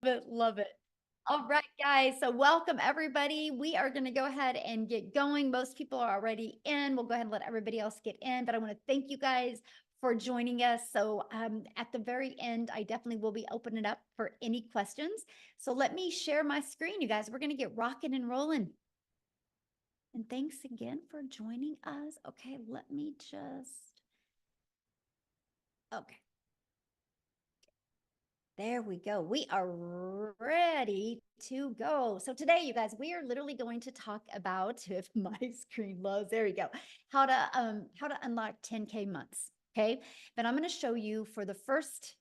it. Love it. All right, guys. So welcome everybody. We are going to go ahead and get going. Most people are already in. We'll go ahead and let everybody else get in, but I want to thank you guys for joining us. So at the very end, I definitely will be opening it up for any questions. So let me share my screen, you guys. We're going to get rocking and rolling. And thanks again for joining us. Okay, let me just, okay. There we go. We are ready to go. So today, you guys, we are literally going to talk about, if my screen loads, there we go, how to unlock 10K months. Okay. But I'm going to show you for the first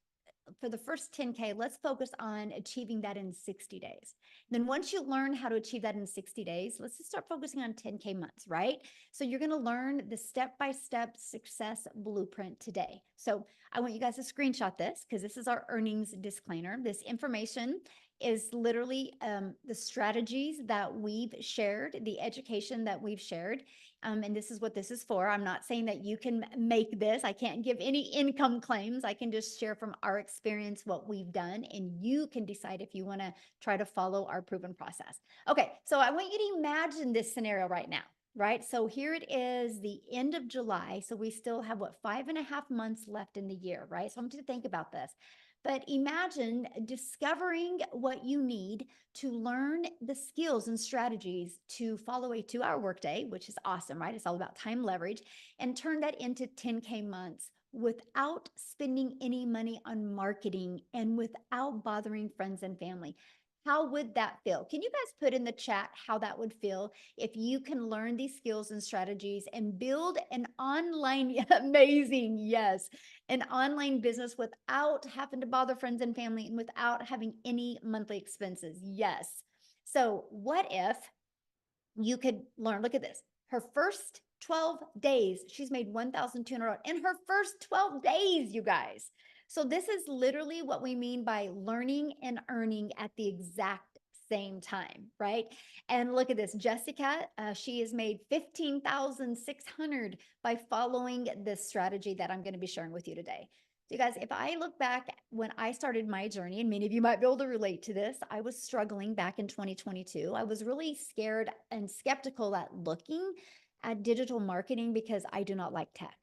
10K, let's focus on achieving that in 60 days. Then once you learn how to achieve that in 60 days, let's just start focusing on 10K months, right? So you're going to learn the step-by-step success blueprint today. So I want you guys to screenshot this because this is our earnings disclaimer. This information is literally the strategies that we've shared, the education that we've shared. And this is what this is for. I'm not saying that you can make this. I can't give any income claims. I can just share from our experience what we've done, and you can decide if you want to try to follow our proven process. Okay, so I want you to imagine this scenario right now. Right. So here it is, the end of July. So we still have what, 5.5 months left in the year, right? So I want you to think about this. But imagine discovering what you need to learn the skills and strategies to follow a 2-hour workday, which is awesome, right? It's all about time leverage, and turn that into 10K months without spending any money on marketing and without bothering friends and family. How would that feel? Can you guys put in the chat how that would feel if you can learn these skills and strategies and build an online, amazing, yes, an online business without having to bother friends and family and without having any monthly expenses? Yes. So what if you could learn, look at this, her first 12 days, she's made 1,200 in her first 12 days, you guys. So this is literally what we mean by learning and earning at the exact same time, right? And look at this, Jessica, she has made 15,600 by following this strategy that I'm going to be sharing with you today. So you guys, if I look back when I started my journey, and many of you might be able to relate to this, I was struggling back in 2022. I was really scared and skeptical at looking at digital marketing because I do not like tech.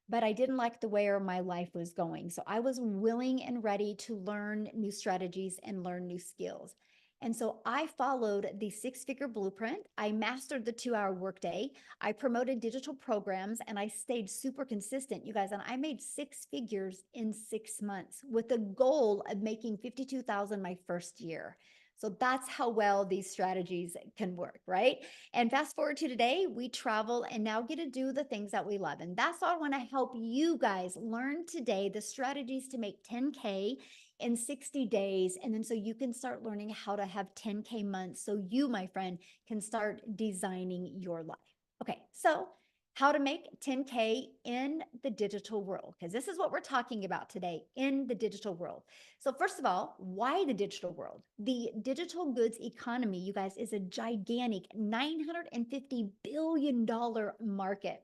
But I didn't like the way my life was going. So I was willing and ready to learn new strategies and learn new skills. And so I followed the 6-figure blueprint. I mastered the 2-hour workday. I promoted digital programs and I stayed super consistent, you guys. And I made 6 figures in 6 months with the goal of making 52,000 my first year. So that's how well these strategies can work, right? And fast forward to today, we travel and now get to do the things that we love. And that's all I want to help you guys learn today, the strategies to make 10K in 60 days. And then so you can start learning how to have 10K months. So you, my friend, can start designing your life. Okay, so how to make 10K in the digital world, because this is what we're talking about today, in the digital world. So first of all, why the digital world? The digital goods economy, you guys, is a gigantic $950 billion market.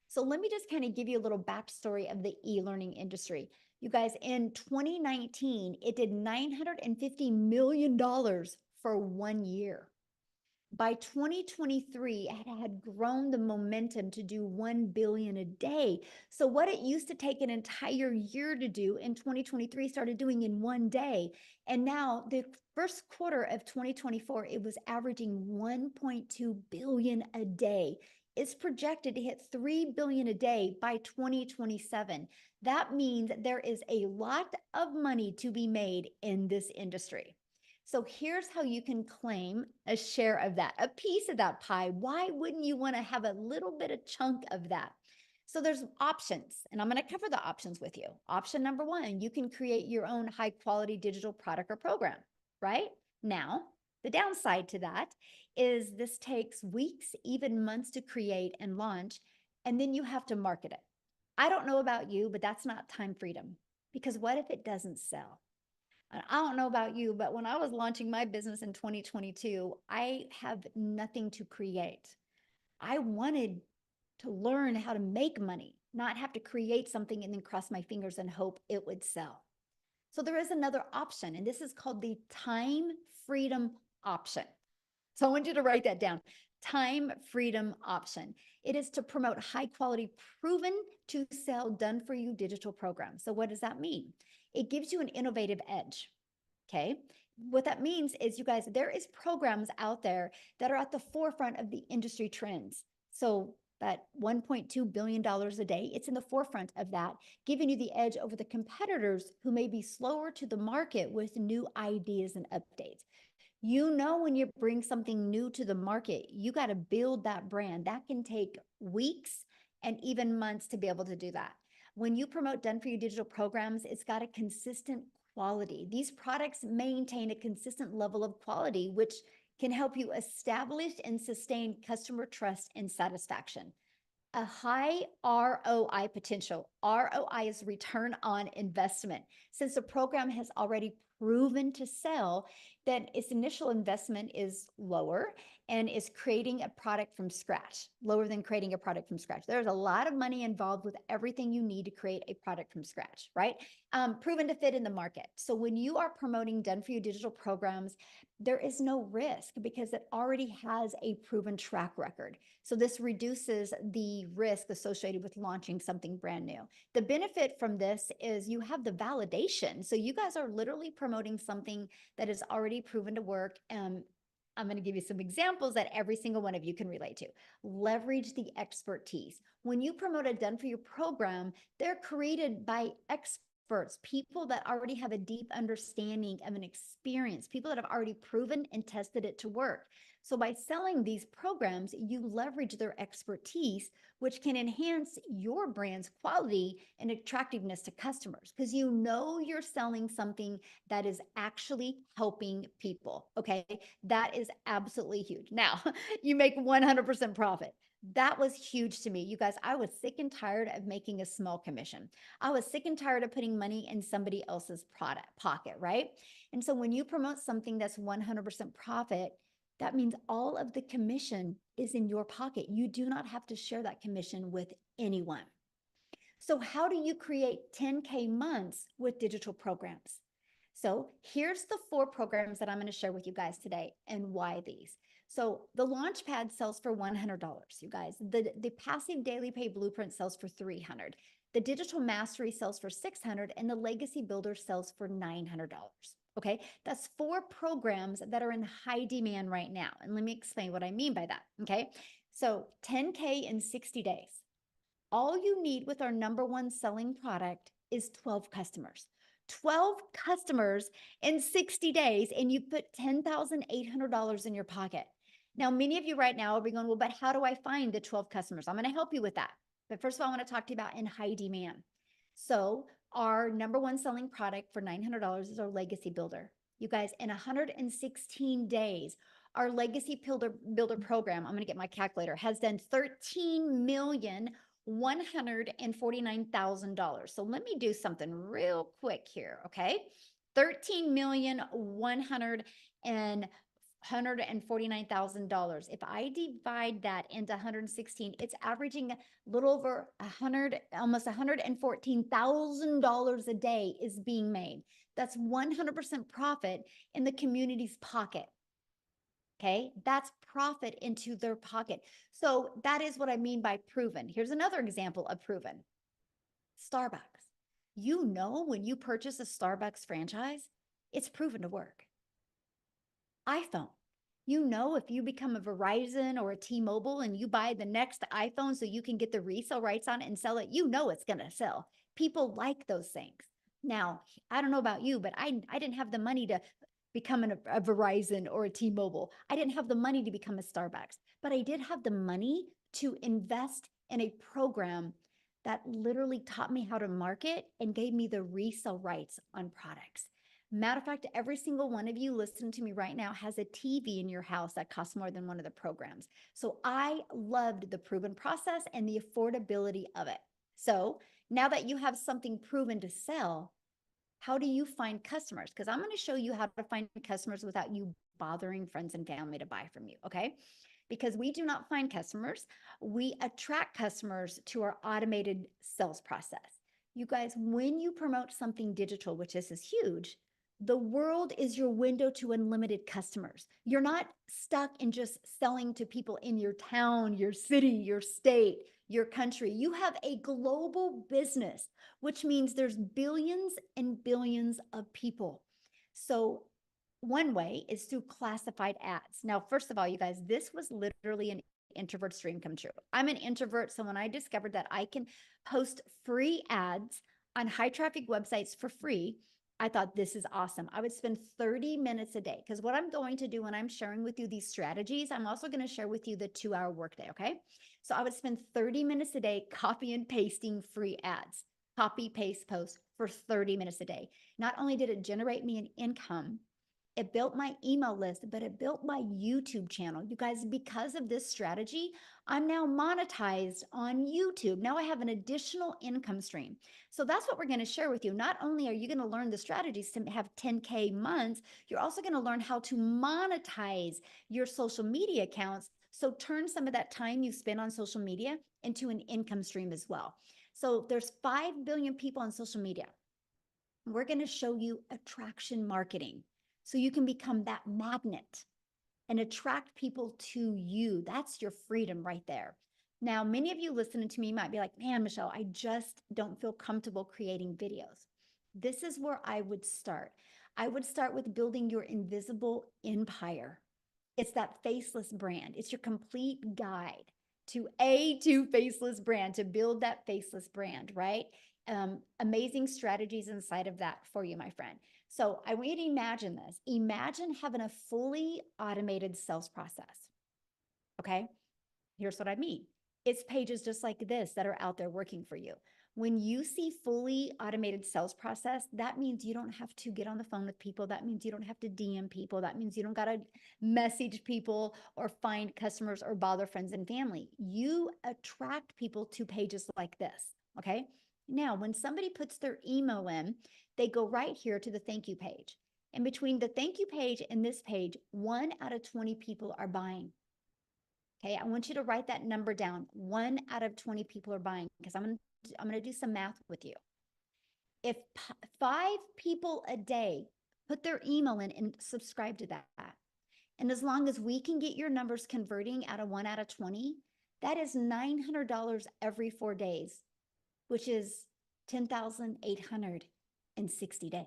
So let me just kind of give you a little backstory of the e-learning industry. You guys, in 2019, it did $950 million for 1 year. By 2023, it had grown the momentum to do 1 billion a day. So what it used to take an entire year to do in 2023 started doing in 1 day. And now the first quarter of 2024, it was averaging 1.2 billion a day. It's projected to hit 3 billion a day by 2027. That means there is a lot of money to be made in this industry. So here's how you can claim a share of that, a piece of that pie. Why wouldn't you want to have a little bit of chunk of that? So there's options, and I'm going to cover the options with you. Option number 1, you can create your own high quality digital product or program, right? Now, the downside to that is this takes weeks, even months to create and launch, and then you have to market it. I don't know about you, but that's not time freedom, because what if it doesn't sell? I don't know about you, but when I was launching my business in 2022, I have nothing to create. I wanted to learn how to make money, not have to create something and then cross my fingers and hope it would sell. So there is another option, and this is called the time freedom option. So I want you to write that down. Time freedom option. It is to promote high quality, proven to sell, done for you digital programs. So what does that mean? It gives you an innovative edge. Okay. What that means is, you guys, there is programs out there that are at the forefront of the industry trends. So that $1.2 billion a day, it's in the forefront of that, giving you the edge over the competitors who may be slower to the market with new ideas and updates. You know, when you bring something new to the market, you got to build that brand. That can take weeks and even months to be able to do that. When you promote done for you digital programs, it's got a consistent quality. These products maintain a consistent level of quality, which can help you establish and sustain customer trust and satisfaction. A high ROI potential. ROI is return on investment. Since the program has already proven to sell, then its initial investment is lower and is creating a product from scratch, lower than creating a product from scratch. There's a lot of money involved with everything you need to create a product from scratch, right? Proven to fit in the market. So when you are promoting done for you digital programs, there is no risk because it already has a proven track record. So this reduces the risk associated with launching something brand new. The benefit from this is you have the validation. So you guys are literally promoting something that is already proven to work. I'm going to give you some examples that every single one of you can relate to. Leverage the expertise. When you promote a done for you program, they're created by experts, people that already have a deep understanding of an experience, people that have already proven and tested it to work. So by selling these programs, you leverage their expertise, which can enhance your brand's quality and attractiveness to customers, because you know you're selling something that is actually helping people. Okay. That is absolutely huge. Now, you make 100% profit. That was huge to me. You guys, I was sick and tired of making a small commission. I was sick and tired of putting money in somebody else's product pocket, right? And so when you promote something that's 100% profit, that means all of the commission is in your pocket. You do not have to share that commission with anyone. So how do you create 10K months with digital programs? So here's the 4 programs that I'm going to share with you guys today and why these. So the Launchpad sells for $100, you guys. The Passive Daily Pay Blueprint sells for $300. The Digital Mastery sells for $600, and the Legacy Builder sells for $900. Okay, that's 4 programs that are in high demand right now. And let me explain what I mean by that. Okay, so 10K in 60 days. All you need with our #1 selling product is 12 customers. 12 customers in 60 days, and you put $10,800 in your pocket. Now, many of you right now will be going, well, but how do I find the 12 customers? I'm going to help you with that. But first of all, I want to talk to you about in high demand. So our #1 selling product for $900 is our Legacy Builder. You guys, in 116 days, our Legacy Builder program, I'm going to get my calculator, has done $13,149,000. So let me do something real quick here, okay? 13,149,000. If I divide that into 116, it's averaging a little over 100, almost $114,000 a day is being made. That's 100% profit in the community's pocket. Okay, that's profit into their pocket. So that is what I mean by proven. Here's another example of proven. Starbucks. You know, when you purchase a Starbucks franchise, it's proven to work. iPhone. You know, if you become a Verizon or a T-Mobile and you buy the next iPhone so you can get the resale rights on it and sell it, you know it's going to sell. People like those things. Now, I don't know about you, but I didn't have the money to become a Verizon or a T-Mobile. I didn't have the money to become a Starbucks, but I did have the money to invest in a program that literally taught me how to market and gave me the resale rights on products. Matter of fact, every single one of you listening to me right now has a TV in your house that costs more than one of the programs. So I loved the proven process and the affordability of it. So now that you have something proven to sell, how do you find customers? Because I'm going to show you how to find customers without you bothering friends and family to buy from you, okay? Because we do not find customers, we attract customers to our automated sales process. You guys, when you promote something digital, which this is huge, the world is your window to unlimited customers. You're not stuck in just selling to people in your town, your city, your state, your country. You have a global business, which means there's billions and billions of people. So one way is through classified ads. Now, first of all, you guys, this was literally an introvert's dream come true. I'm an introvert. So when I discovered that I can post free ads on high traffic websites for free, I thought this is awesome. I would spend 30 minutes a day because what I'm going to do when I'm sharing with you these strategies, I'm also going to share with you the 2-hour workday. Okay. So I would spend 30 minutes a day copy and pasting free ads, copy, paste, post for 30 minutes a day. Not only did it generate me an income, it built my email list, but it built my YouTube channel. You guys, because of this strategy, I'm now monetized on YouTube. Now I have an additional income stream. So that's what we're going to share with you. Not only are you going to learn the strategies to have 10K months, you're also going to learn how to monetize your social media accounts. So turn some of that time you spend on social media into an income stream as well. So there's 5 billion people on social media. We're going to show you attraction marketing so you can become that magnet and attract people to you. That's your freedom right there. Now, many of you listening to me might be like, man, Michelle, I just don't feel comfortable creating videos. This is where I would start. I would start with building your invisible empire. It's that faceless brand. It's your complete guide to faceless brand, to build that faceless brand, right? Amazing strategies inside of that for you, my friend. So I want you to imagine this. Imagine having a fully automated sales process. Okay. Here's what I mean. It's pages just like this that are out there working for you. When you see fully automated sales process, that means you don't have to get on the phone with people. That means you don't have to DM people. That means you don't got to message people or find customers or bother friends and family. You attract people to pages like this. Okay. Now, when somebody puts their email in, they go right here to the thank you page. And between the thank you page and this page, 1 out of 20 people are buying. Okay, I want you to write that number down. 1 out of 20 people are buying because I'm going to do some math with you. If 5 people a day put their email in and subscribe to that, and as long as we can get your numbers converting out of 1 out of 20, that is $900 every 4 days, which is 10,860 days.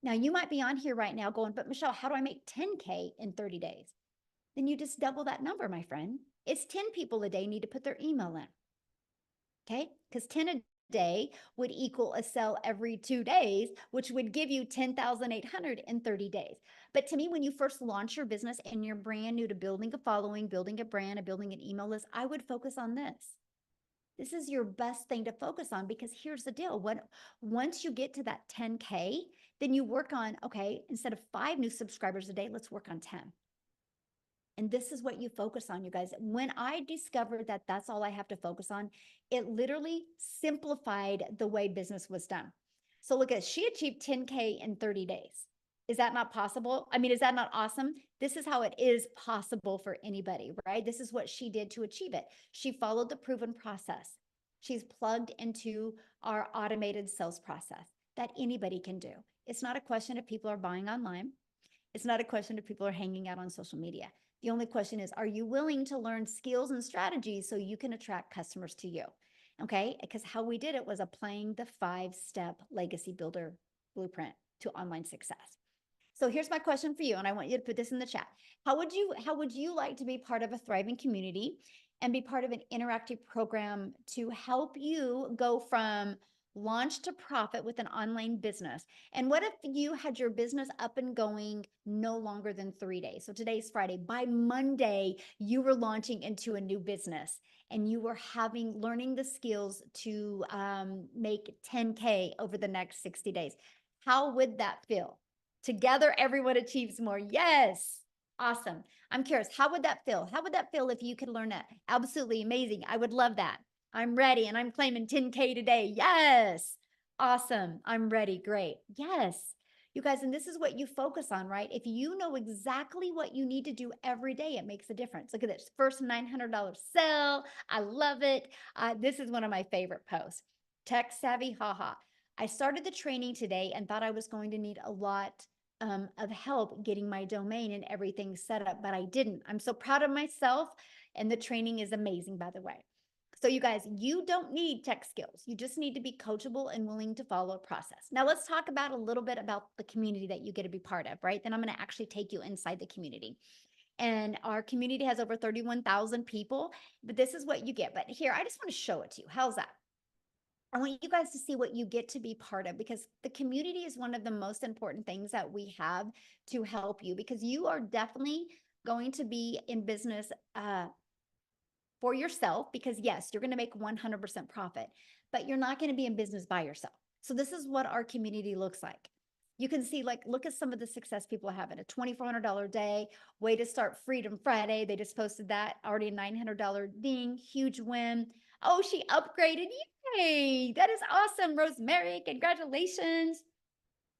Now, you might be on here right now going, but Michelle, how do I make 10K in 30 days? Then you just double that number, my friend. It's 10 people a day need to put their email in. Okay, because 10 a day would equal a sale every 2 days, which would give you 10,800 in 30 days. But to me, when you first launch your business and you're brand new to building a following, building a brand, and building an email list, I would focus on this. This is your best thing to focus on because here's the deal. Once you get to that 10K, then you work on, okay, instead of 5 new subscribers a day, let's work on 10. And this is what you focus on, you guys. When I discovered that that's all I have to focus on, it literally simplified the way business was done. So look at, she achieved 10K in 30 days. Is that not possible? I mean, is that not awesome? This is how it is possible for anybody, right? This is what she did to achieve it. She followed the proven process. She's plugged into our automated sales process that anybody can do. It's not a question if people are buying online. It's not a question if people are hanging out on social media. The only question is, are you willing to learn skills and strategies so you can attract customers to you? Okay, because how we did it was applying the 5-step legacy builder blueprint to online success. So here's my question for you, and I want you to put this in the chat. How would you like to be part of a thriving community and be part of an interactive program to help you go from launch to profit with an online business? And what if you had your business up and going no longer than 3 days? So today's Friday. By Monday, you were launching into a new business and you were learning the skills to make 10K over the next 60 days. How would that feel? Together, everyone achieves more. Yes. Awesome. I'm curious, how would that feel? How would that feel if you could learn that? Absolutely amazing. I would love that. I'm ready and I'm claiming 10K today. Yes. Awesome. I'm ready. Great. Yes. You guys, and this is what you focus on, right? If you know exactly what you need to do every day, it makes a difference. Look at this first $900 sale. I love it. This is one of my favorite posts. Tech savvy, haha. I started the training today and thought I was going to need a lot of help getting my domain and everything set up, but I didn't. I'm so proud of myself, and the training is amazing, by the way. So you guys, you don't need tech skills. You just need to be coachable and willing to follow a process. Now let's talk about a little bit about the community that you get to be part of, right? Then I'm going to actually take you inside the community. And our community has over 31,000 people, but this is what you get. But here, I just want to show it to you. How's that? I want you guys to see what you get to be part of, because the community is one of the most important things that we have to help you, because you are definitely going to be in business for yourself, because yes, you're going to make 100% profit, but you're not going to be in business by yourself. So this is what our community looks like. You can see, like, look at some of the success people are having. A $2,400 day, way to start Freedom Friday. They just posted that, already a $900 ding, huge win. Oh, she upgraded. Yay. That is awesome. Rosemary, congratulations.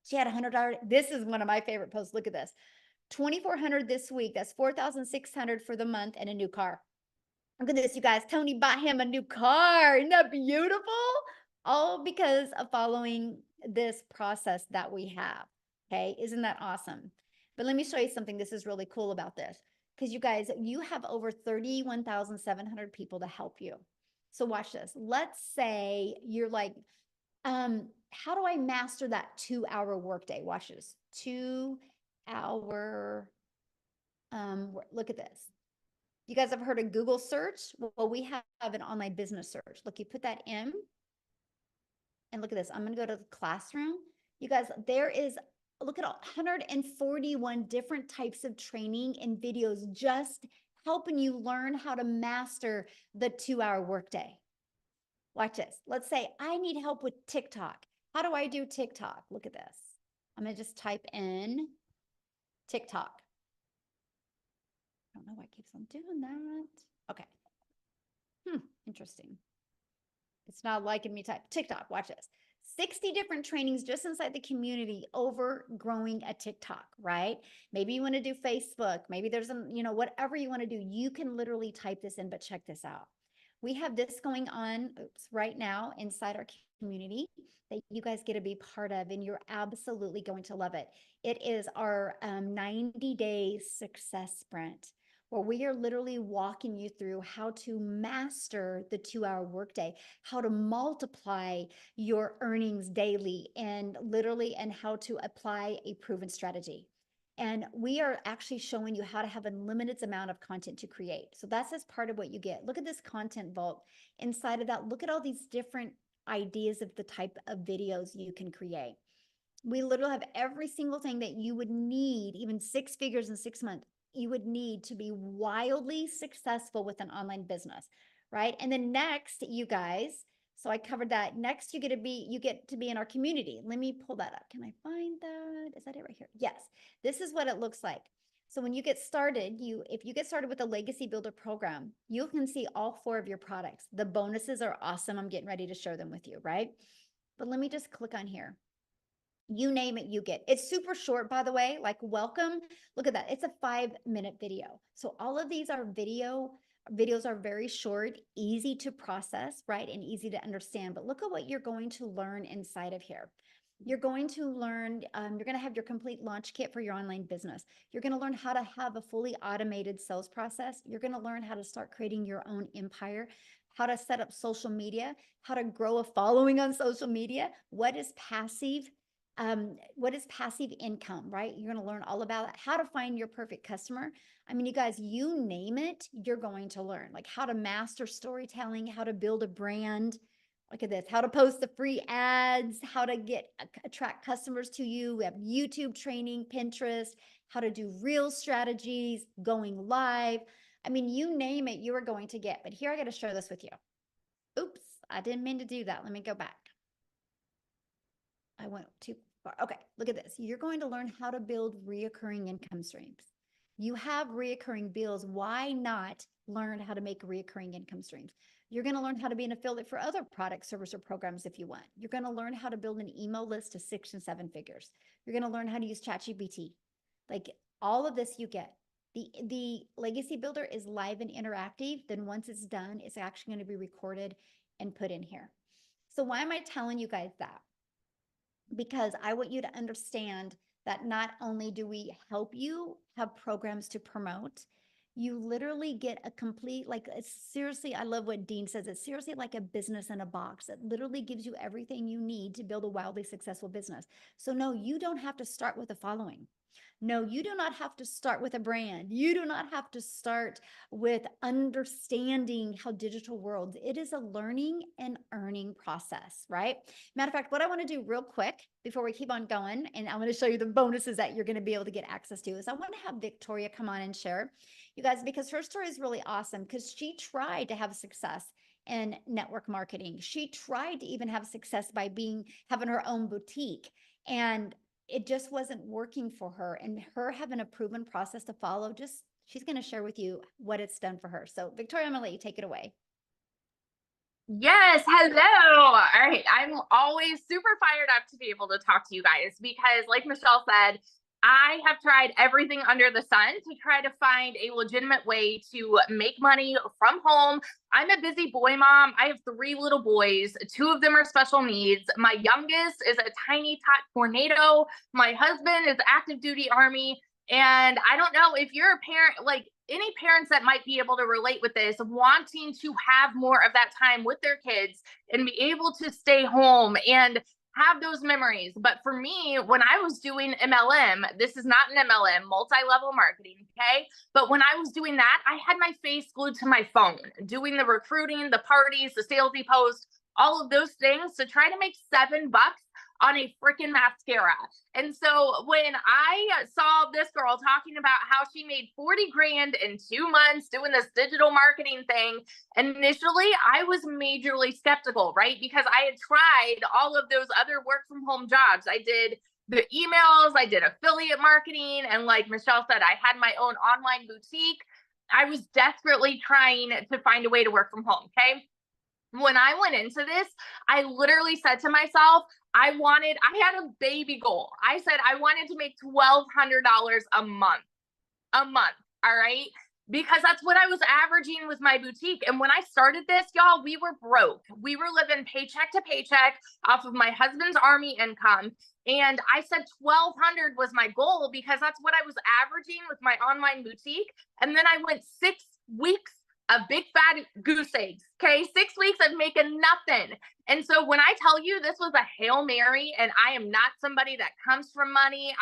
She had $100. This is one of my favorite posts. Look at this. 2,400 this week. That's 4,600 for the month, and a new car. Look at this, you guys. Tony bought him a new car. Isn't that beautiful? All because of following this process that we have. Okay. Isn't that awesome? But let me show you something. This is really cool about this, because you guys, you have over 31,700 people to help you. So watch this. Let's say you're like, how do I master that 2-hour workday? Watch this. 2-hour, look at this. You guys have heard of Google search? Well, we have an online business search. Look, you put that in, and look at this. I'm going to go to the classroom. You guys, there is, look at 141 different types of training and videos just helping you learn how to master the 2-hour workday. Watch this. Let's say I need help with TikTok. How do I do TikTok? Look at this. I'm going to just type in TikTok. I don't know why it keeps on doing that. Okay. Interesting. It's not liking me type TikTok. Watch this. 60 different trainings just inside the community over growing a TikTok, right? Maybe you want to do Facebook. Maybe there's whatever you want to do. You can literally type this in, but check this out. We have this going on right now inside our community that you guys get to be part of, and you're absolutely going to love it. It is our 90-day success sprint, where we are literally walking you through how to master the 2-hour workday, how to multiply your earnings daily, and how to apply a proven strategy. And we are actually showing you how to have a limited amount of content to create. So that's as part of what you get. Look at this content vault. Inside of that, look at all these different ideas of the type of videos you can create. We literally have every single thing that you would need, even 6 figures in 6 months, you would need to be wildly successful with an online business, right? And then next, you guys, so I covered that. Next, you get to be in our community. Let me pull that up. Can I find that? Is that it right here? Yes. This is what it looks like. So when you get started, if you get started with the Legacy Builder program, you can see all 4 of your products. The bonuses are awesome. I'm getting ready to share them with you, right? But let me just click on here. You name it, you get. It's super short, by the way, like welcome. Look at that. It's a 5-minute video. So all of these are videos are very short, easy to process, right? And easy to understand. But look at what you're going to learn inside of here. You're going to learn, you're going to have your complete launch kit for your online business. You're going to learn how to have a fully automated sales process. You're going to learn how to start creating your own empire, how to set up social media, how to grow a following on social media. What is passive income, right? You're going to learn all about it, how to find your perfect customer. I mean, you guys, you name it, you're going to learn, like how to master storytelling, how to build a brand. Look at this, how to post the free ads, how to attract customers to you. We have YouTube training, Pinterest, how to do real strategies, going live. I mean, you name it, you are going to get. But here, I got to share this with you. Oops, I didn't mean to do that. Let me go back. I went too far. Okay, look at this. You're going to learn how to build reoccurring income streams. You have reoccurring bills. Why not learn how to make reoccurring income streams? You're going to learn how to be an affiliate for other products, service, or programs if you want. You're going to learn how to build an email list to 6 and 7 figures. You're going to learn how to use ChatGPT. Like all of this you get. The Legacy Builder is live and interactive. Then once it's done, it's actually going to be recorded and put in here. So why am I telling you guys that? Because I want you to understand that not only do we help you have programs to promote, you literally get a complete, like, seriously, I love what Dean says. It's seriously like a business in a box. It literally gives you everything you need to build a wildly successful business. So, no, you don't have to start with a following. No, you do not have to start with a brand. You do not have to start with understanding how digital worlds. It is a learning and earning process, right? Matter of fact, what I want to do real quick before we keep on going, and I'm going to show you the bonuses that you're going to be able to get access to, is I want to have Victoria come on and share, you guys, because her story is really awesome because she tried to have success in network marketing. She tried to even have success by having her own boutique. And it just wasn't working for her, and her having a proven process to follow, just she's going to share with you what it's done for her. So Victoria, I'm going to let you take it away. Yes, hello. All right. I'm always super fired up to be able to talk to you guys because, like Michelle said, I have tried everything under the sun to try to find a legitimate way to make money from home. I'm a busy boy mom. I have 3 little boys. 2 of them are special needs. My youngest is a tiny tot tornado. My husband is active duty Army. And I don't know if you're a parent, like any parents that might be able to relate with this, wanting to have more of that time with their kids and be able to stay home and have those memories. But for me, when I was doing MLM, this is not an MLM, multi-level marketing, okay? But when I was doing that, I had my face glued to my phone, doing the recruiting, the parties, the salesy posts, all of those things to try to make $7 on a freaking mascara. And so when I saw this girl talking about how she made 40 grand in 2 months doing this digital marketing thing, initially I was majorly skeptical, right? Because I had tried all of those other work from home jobs. I did the emails, I did affiliate marketing, and like Michelle said, I had my own online boutique. I was desperately trying to find a way to work from home, okay? When I went into this, I literally said to myself, I had a baby goal. I said I wanted to make $1,200 a month, all right? Because that's what I was averaging with my boutique. And when I started this, y'all, we were broke. We were living paycheck to paycheck off of my husband's Army income. And I said 1,200 was my goal because that's what I was averaging with my online boutique. And then I went 6 weeks of big fat goose eggs. Okay. 6 weeks of making nothing. And so when I tell you this was a Hail Mary, and I am not somebody that comes from money,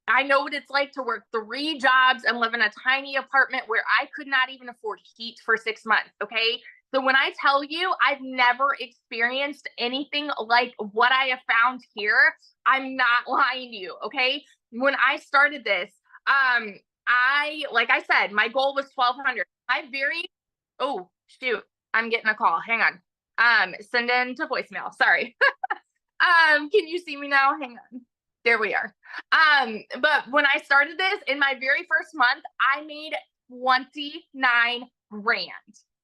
I know what it's like to work 3 jobs and live in a tiny apartment where I could not even afford heat for 6 months. Okay. So when I tell you I've never experienced anything like what I have found here, I'm not lying to you. Okay. When I started this, like I said, my goal was 1,200. Oh, shoot, I'm getting a call. Hang on. Send in to voicemail. Sorry. Can you see me now? Hang on. There we are. But when I started this in my very first month, I made 29 grand.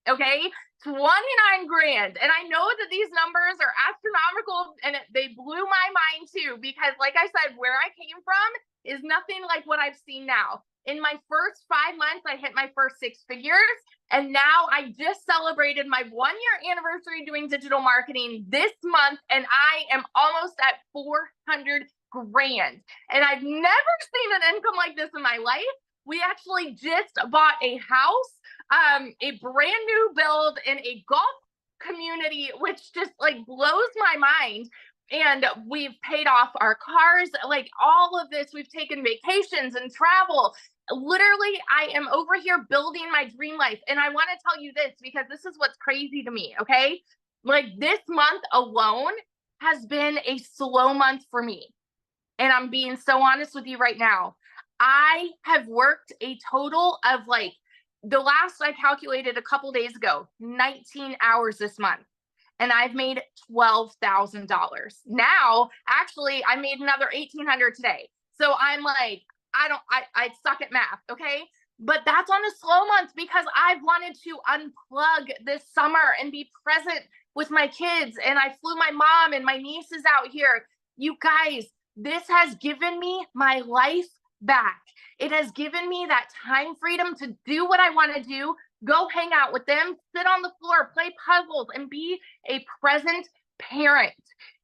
Okay. 29 grand. And I know that these numbers are astronomical, and they blew my mind too, because like I said, where I came from is nothing like what I've seen now. In my first 5 months, I hit my first 6 figures. And now I just celebrated my 1-year anniversary doing digital marketing this month, and I am almost at 400 grand. And I've never seen an income like this in my life. We actually just bought a house, a brand new build in a golf community, which just like blows my mind. And we've paid off our cars, like all of this. We've taken vacations and travel. Literally, I am over here building my dream life. And I want to tell you this because this is what's crazy to me. Okay. Like this month alone has been a slow month for me. And I'm being so honest with you right now. I have worked a total of like the last I calculated a couple days ago, 19 hours this month. And I've made $12,000. Now, actually, I made another 1,800 today. So I'm like, I suck at math. Okay. But that's on a slow month because I've wanted to unplug this summer and be present with my kids. And I flew my mom and my nieces out here. You guys, this has given me my life back. It has given me that time freedom to do what I want to do, go hang out with them, sit on the floor, play puzzles, and be a present parent.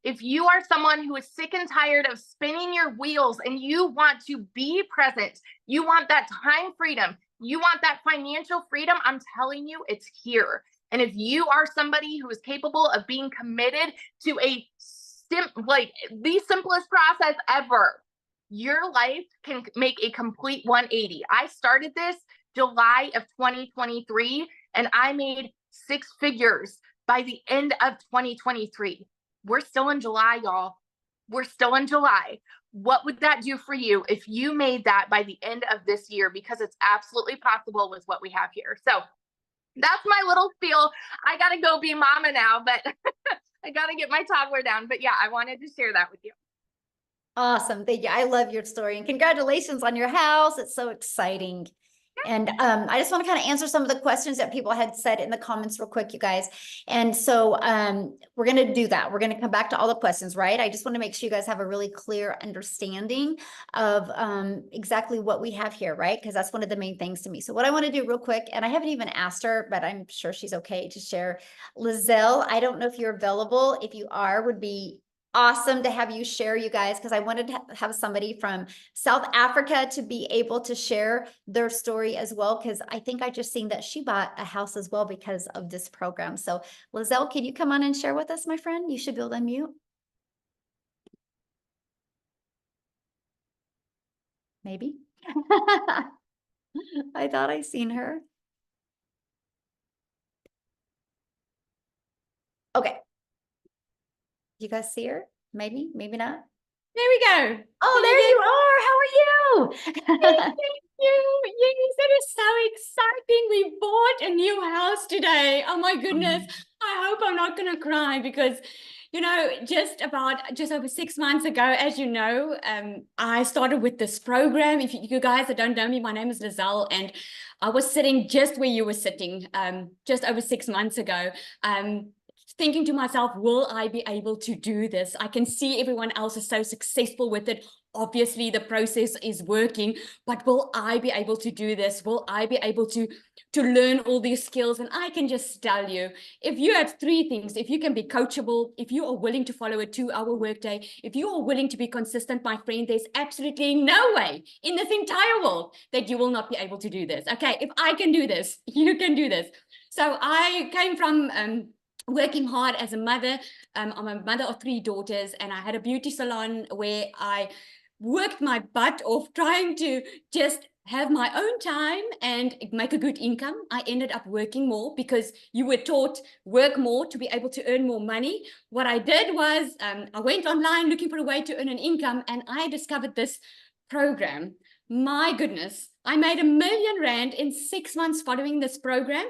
If you are someone who is sick and tired of spinning your wheels and you want to be present, you want that time freedom, you want that financial freedom, I'm telling you, it's here. And if you are somebody who is capable of being committed to the simplest process ever, your life can make a complete 180. I started this July of 2023, and I made 6 figures by the end of 2023. We're still in July, y'all. We're still in July. What would that do for you if you made that by the end of this year? Because it's absolutely possible with what we have here. So that's my little spiel. I got to go be mama now, but I got to get my toddler down. But yeah, I wanted to share that with you. Awesome. Thank you. I love your story, and congratulations on your house. It's so exciting. And I just want to kind of answer some of the questions that people had said in the comments real quick, you guys. And so we're going to do that. We're going to come back to all the questions, right? I just want to make sure you guys have a really clear understanding of exactly what we have here, right? Because that's one of the main things to me. So what I want to do real quick, and I haven't even asked her, but I'm sure she's okay to share. Lizelle, I don't know if you're available. If you are, would be awesome to have you share, you guys, because I wanted to have somebody from South Africa to be able to share their story as well, because I think I just seen that she bought a house as well because of this program. So Lizelle, can you come on and share with us, my friend? You should be able to unmute. Maybe. I thought I seen her. Okay. You guys see her? Maybe, maybe not. There we go. Oh, there you are. How are you? Thank you. Yes, it is so exciting. We bought a new house today. Oh my goodness. I hope I'm not going to cry because, you know, just over 6 months ago, as you know, I started with this program. If you guys that don't know me, my name is Lizelle, and I was sitting just where you were sitting just over 6 months ago. Thinking to myself, will I be able to do this? I can see everyone else is so successful with it. Obviously, the process is working, but will I be able to do this? Will I be able to learn all these skills? And I can just tell you, if you have 3 things, if you can be coachable, if you are willing to follow a 2-hour workday, if you are willing to be consistent, my friend, there's absolutely no way in this entire world that you will not be able to do this. Okay, if I can do this, you can do this. So I came from working hard as a mother. I'm a mother of 3 daughters, and I had a beauty salon where I worked my butt off trying to just have my own time and make a good income. I ended up working more because you were taught work more to be able to earn more money. What I did was I went online looking for a way to earn an income, and I discovered this program. My goodness, I made R1 million in 6 months following this program.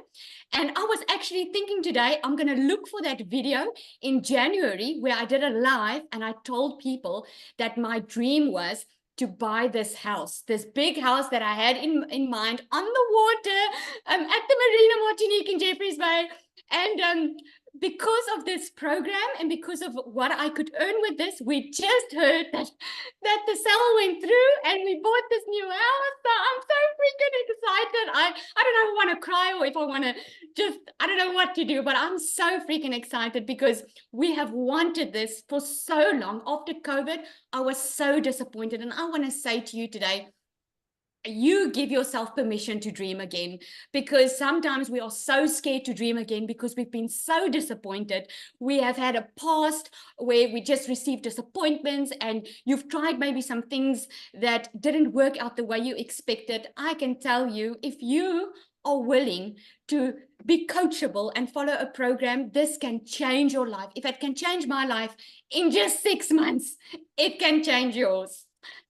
And I was actually thinking today, I'm going to look for that video in January where I did a live and I told people that my dream was to buy this house, this big house that I had in mind on the water at the Marina Martinique in Jeffreys Bay. And because of this program and because of what I could earn with this, we just heard that the sale went through and we bought this new house. So I'm so freaking excited. I don't know if I want to cry or if I want to just, I don't know what to do, but I'm so freaking excited because we have wanted this for so long. After COVID, I was so disappointed. And I want to say to you today, you give yourself permission to dream again, because sometimes we are so scared to dream again because we've been so disappointed. We have had a past where we just received disappointments, and you've tried maybe some things that didn't work out the way you expected. I can tell you, if you are willing to be coachable and follow a program, this can change your life. If it can change my life in just 6 months, it can change yours.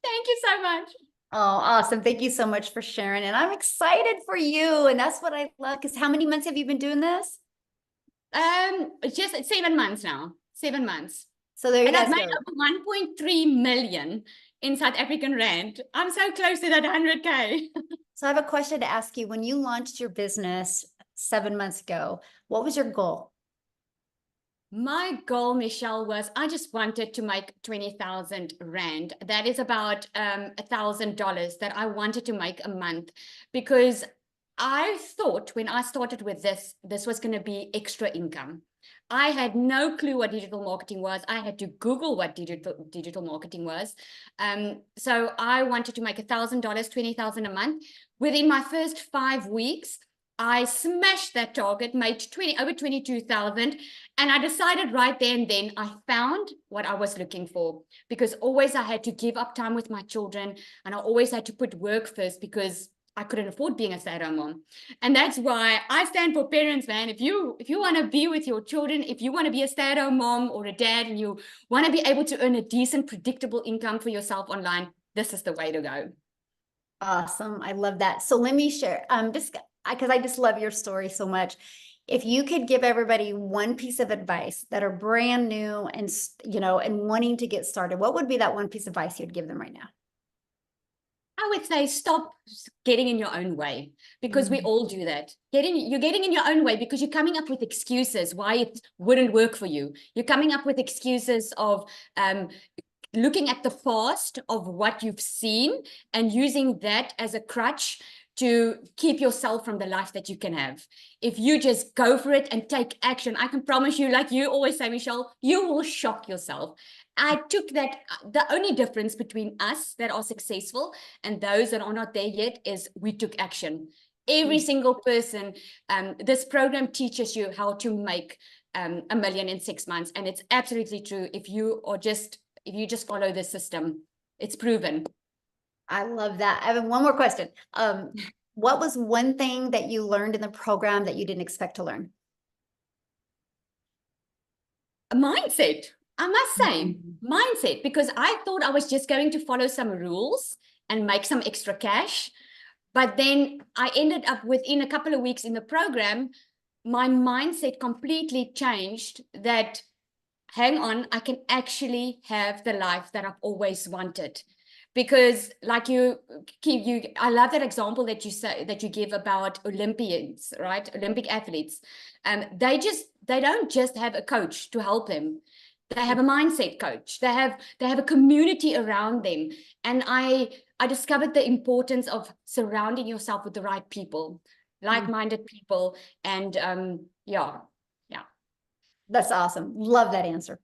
Thank you so much. Oh, awesome. Thank you so much for sharing. And I'm excited for you. And that's what I love. Because how many months have you been doing this? Just 7 months now. 7 months. So there you and guys I've made go. over 1.3 million in South African rand. I'm so close to that 100K. So I have a question to ask you. When you launched your business 7 months ago, what was your goal? My goal, Michelle, was I just wanted to make 20,000 Rand. That is about $1,000 that I wanted to make a month, because I thought when I started with this was going to be extra income. I had no clue what digital marketing was. I had to Google what digital marketing was. So I wanted to make $1,000, 20,000 a month. Within my first 5 weeks, I smashed that target, made over 22,000. And I decided right there and then I found what I was looking for, because always I had to give up time with my children, and I always had to put work first because I couldn't afford being a stay-at-home mom. And that's why I stand for parents, man. If you want to be with your children, if you want to be a stay-at-home mom or a dad, and you want to be able to earn a decent, predictable income for yourself online, this is the way to go. Awesome. I love that. So let me share, just because I just love your story so much. If you could give everybody one piece of advice that are brand new and, and wanting to get started, what would be that one piece of advice you'd give them right now? I would say stop getting in your own way, because we all do that. You're getting in your own way because you're coming up with excuses why it wouldn't work for you. You're coming up with excuses of looking at the past of what you've seen and using that as a crutch to keep yourself from the life that you can have. If you just go for it and take action, I can promise you, like you always say, Michelle, you will shock yourself. I took that. The only difference between us that are successful and those that are not there yet is we took action. Every single person, this program teaches you how to make $1 million in 6 months. And it's absolutely true. If you just follow the system, it's proven. I love that. I have one more question. What was one thing that you learned in the program that you didn't expect to learn? A mindset, I must say, mindset, because I thought I was just going to follow some rules and make some extra cash. But then I ended up within a couple of weeks in the program, my mindset completely changed that, hang on, I can actually have the life that I've always wanted. Because like I love that example that you give about Olympians, right? Olympic athletes. They don't just have a coach to help them. They have a mindset coach. They have a community around them. And I discovered the importance of surrounding yourself with the right people, like-minded people. And yeah. That's awesome. Love that answer.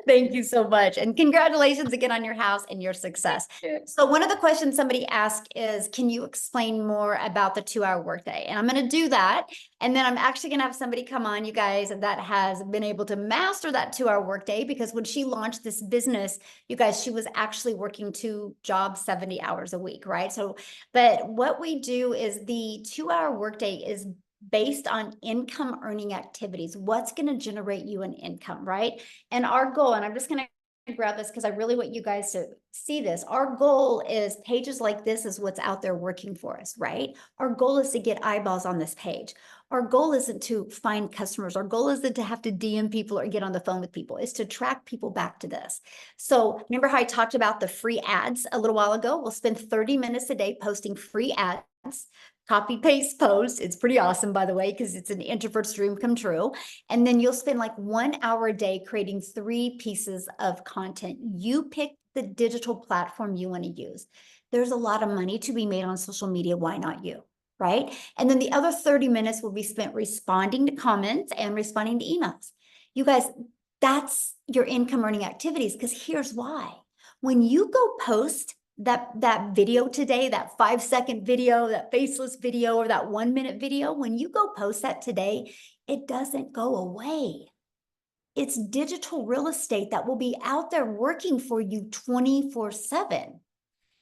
Thank you so much. And congratulations again on your house and your success. So one of the questions somebody asked is, can you explain more about the 2-hour workday? And I'm going to do that. And then I'm actually going to have somebody come on, you guys, that has been able to master that 2-hour workday, because when she launched this business, you guys, she was actually working 2 jobs, 70 hours a week, right? So, but what we do is the 2-hour workday is based on income earning activities. What's going to generate you an income, right? And our goal, and I'm just going to grab this because I really want you guys to see this. Our goal is pages like this is what's out there working for us, right? Our goal is to get eyeballs on this page. Our goal isn't to find customers. Our goal isn't to have to DM people or get on the phone with people. It's to track people back to this. So remember how I talked about the free ads a little while ago? We'll spend 30 minutes a day posting free ads. Copy paste post. It's pretty awesome, by the way, because it's an introvert's dream come true. And then you'll spend like 1 hour a day creating 3 pieces of content. You pick the digital platform you want to use. There's a lot of money to be made on social media. Why not you? Right? And then the other 30 minutes will be spent responding to comments and responding to emails. You guys, that's your income earning activities, because here's why. When you go post that video today, that 5-second video, that faceless video, or that 1-minute video, when you go post that today, it doesn't go away. It's digital real estate that will be out there working for you 24/7.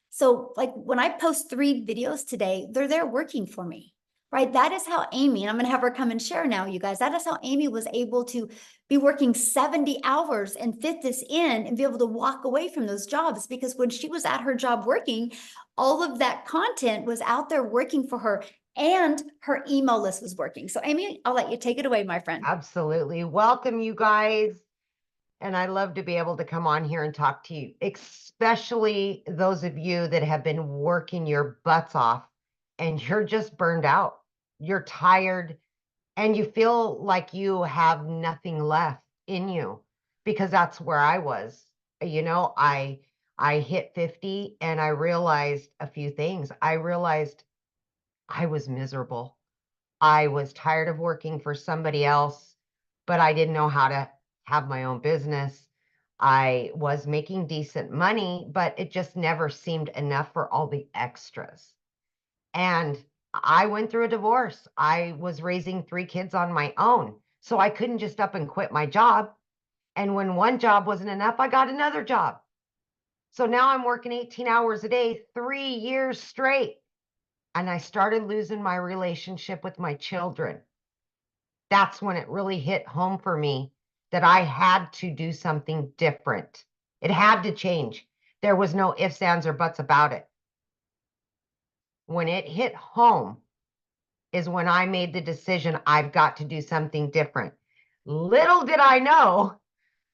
So like when I post 3 videos today, they're there working for me, right? That is how Amy, and I'm going to have her come and share now, you guys, that is how Amy was able to be working 70 hours and fit this in and be able to walk away from those jobs, because when she was at her job working, all of that content was out there working for her and her email list was working. So Amy, I'll let you take it away, my friend. Absolutely. Welcome, you guys. And I love to be able to come on here and talk to you, especially those of you that have been working your butts off and you're just burned out. You're tired and you feel like you have nothing left. in you because that's where I was. You know, I hit 50 and I realized a few things. I realized I was miserable. I was tired of working for somebody else, but I didn't know how to have my own business. I was making decent money, but it just never seemed enough for all the extras. And I went through a divorce. I was raising 3 kids on my own. So I couldn't just up and quit my job. And when one job wasn't enough, I got another job. So now I'm working 18 hours a day, 3 years straight. And I started losing my relationship with my children. That's when it really hit home for me that I had to do something different. It had to change. There was no ifs, ands, or buts about it. When it hit home is when I made the decision I've got to do something different. Little did I know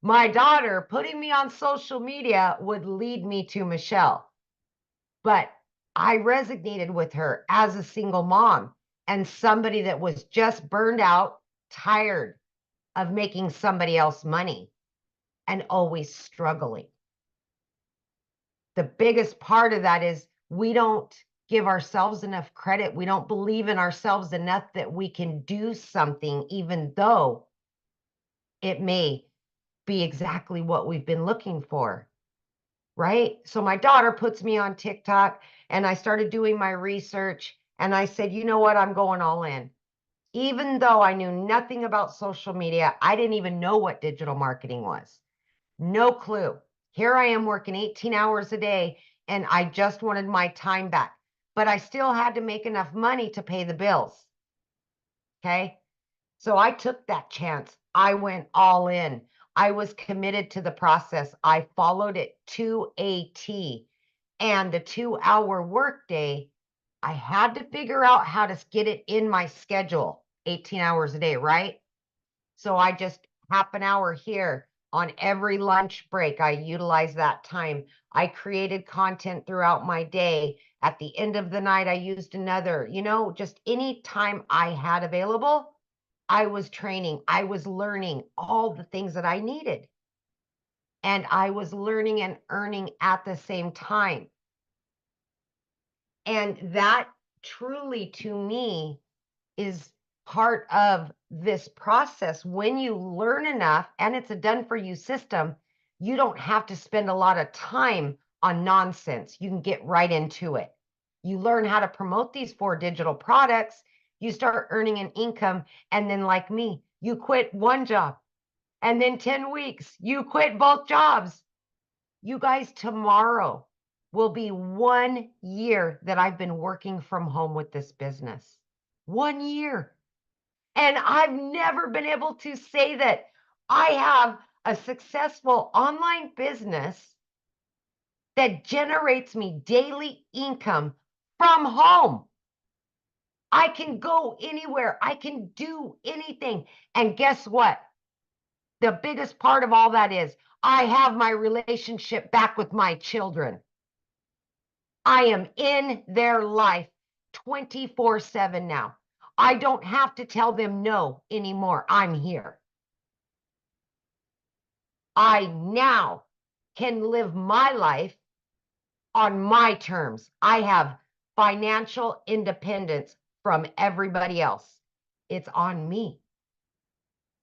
my daughter putting me on social media would lead me to Michelle. But I resonated with her as a single mom and somebody that was just burned out, tired of making somebody else money and always struggling. The biggest part of that is we don't give ourselves enough credit. We don't believe in ourselves enough that we can do something, even though it may be exactly what we've been looking for. Right? So my daughter puts me on TikTok and I started doing my research and I said, you know what? I'm going all in. Even though I knew nothing about social media, I didn't even know what digital marketing was. No clue. Here I am working 18 hours a day and I just wanted my time back, but I still had to make enough money to pay the bills. Okay. So I took that chance. I went all in. I was committed to the process. I followed it to a T. And the 2-hour workday, I had to figure out how to get it in my schedule, 18 hours a day, right? So I just half an hour here on every lunch break. I utilized that time. I created content throughout my day. At the end of the night, I used another, just any time I had available, I was training. I was learning all the things that I needed. And I was learning and earning at the same time. And that truly, to me, is part of this process. When you learn enough and it's a done for you system, you don't have to spend a lot of time on nonsense. You can get right into it. You learn how to promote these 4 digital products. You start earning an income. And then, like me, you quit one job. And then 10 weeks, you quit both jobs. You guys, tomorrow will be 1 year that I've been working from home with this business. 1 year. And I've never been able to say that I have a successful online business that generates me daily income from home. I can go anywhere. I can do anything. And guess what? The biggest part of all that is I have my relationship back with my children. I am in their life 24/7 now. I don't have to tell them no anymore. I'm here. I now can live my life on my terms. I have financial independence from everybody else. It's on me.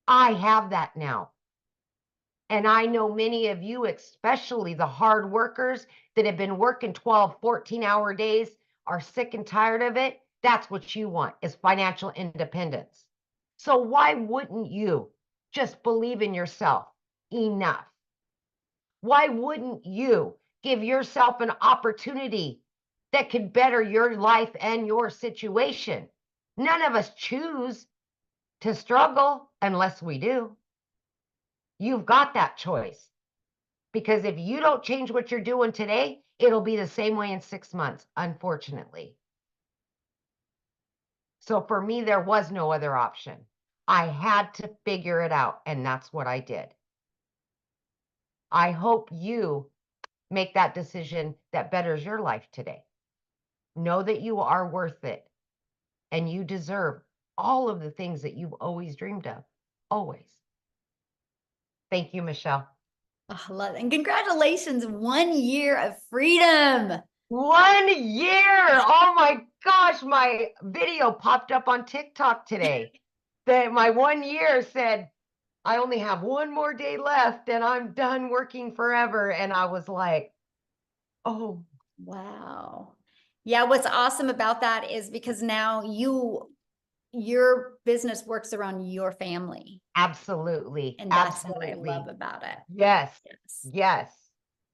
I have that now. And I know many of you, especially the hard workers that have been working 12, 14-hour days, are sick and tired of it. That's what you want, is financial independence. So why wouldn't you just believe in yourself enough? Why wouldn't you give yourself an opportunity that could better your life and your situation? None of us choose to struggle unless we do. You've got that choice. Because if you don't change what you're doing today, it'll be the same way in 6 months, unfortunately. So for me, there was no other option. I had to figure it out, and that's what I did. I hope you make that decision that betters your life today. Know that you are worth it, and you deserve all of the things that you've always dreamed of, always. Thank you, Michelle. Oh, I love it. And congratulations, 1 year of freedom. 1 year. Oh my gosh, my video popped up on TikTok today. That my 1 year said, I only have one more day left and I'm done working forever. And I was like, oh, Wow. Yeah, what's awesome about that is because now your business works around your family. absolutely. And that's what I Absolutely. love about it. Yes. Yes. Yes.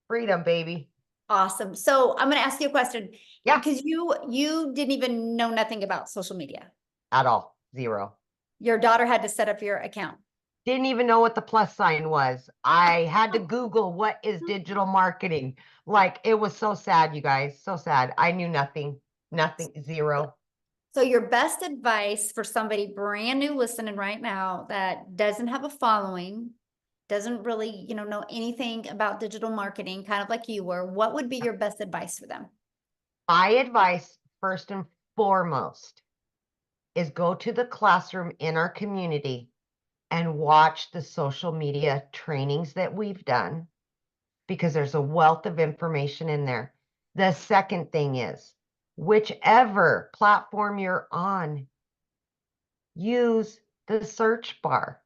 Freedom, baby. Awesome. So I'm going to ask you a question. Yeah. Because you didn't even know nothing about social media. At all. Zero. Your daughter had to set up your account. Didn't even know what the plus sign was. I had to Google what is digital marketing. Like it was so sad, you guys. So sad. I knew nothing. Nothing. Zero. So your best advice for somebody brand new listening right now that doesn't have a following, doesn't really, know anything about digital marketing, kind of like you were, what would be your best advice for them? My advice, first and foremost, is go to the classroom in our community and watch the social media trainings that we've done because there's a wealth of information in there. The second thing is, whichever platform you're on, use the search bar.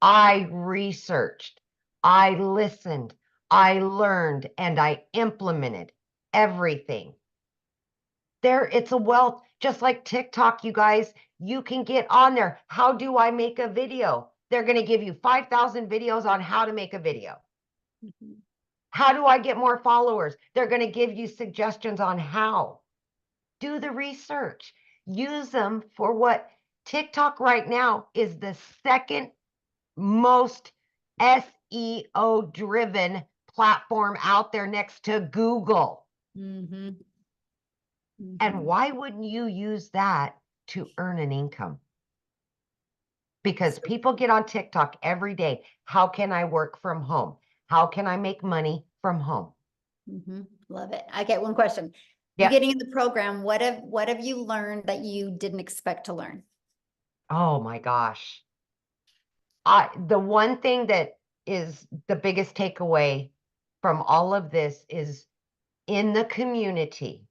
I researched, I listened, I learned, and I implemented everything. It's a wealth, just like TikTok, you guys. You can get on there. How do I make a video? They're going to give you 5,000 videos on how to make a video. Mhm. How do I get more followers? They're going to give you suggestions on how. Do the research. Use them for what TikTok right now is the second most SEO driven platform out there next to Google. Mhm. And Mhm. why wouldn't you use that to earn an income? Because people get on TikTok every day. How can I work from home? How can I make money from home? Mhm. Love it. I get one question. Yeah. You getting in the program, what have you learned that you didn't expect to learn? Oh my gosh. The one thing that is the biggest takeaway from all of this is in the community,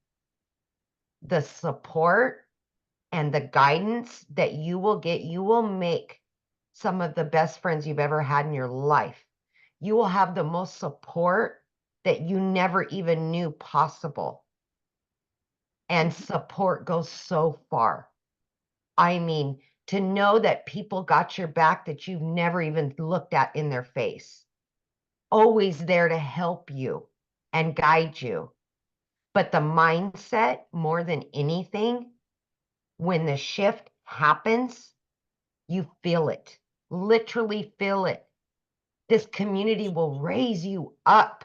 the support and the guidance that you will get, you will make some of the best friends you've ever had in your life. You will have the most support that you never even knew possible. And support goes so far. I mean, to know that people got your back that you've never even looked at in their face, always there to help you and guide you. But the mindset, more than anything, when the shift happens, you feel it, literally feel it. This community will raise you up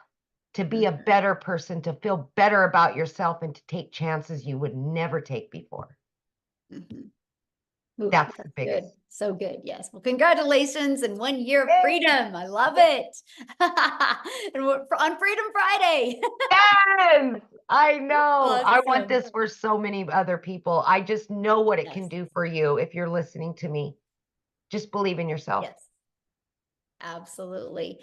to be a better person, to feel better about yourself, and to take chances you would never take before. Mhm. Ooh, That's the that's biggest. good. So good. Yes. Well, congratulations and 1 year of Yay! freedom. I love it. And we're on Freedom Friday. Yes, I know. I want Awesome. this for so many other people. I just know what it can Yes. do for you if you're listening to me. Just believe in yourself. Yes. Absolutely.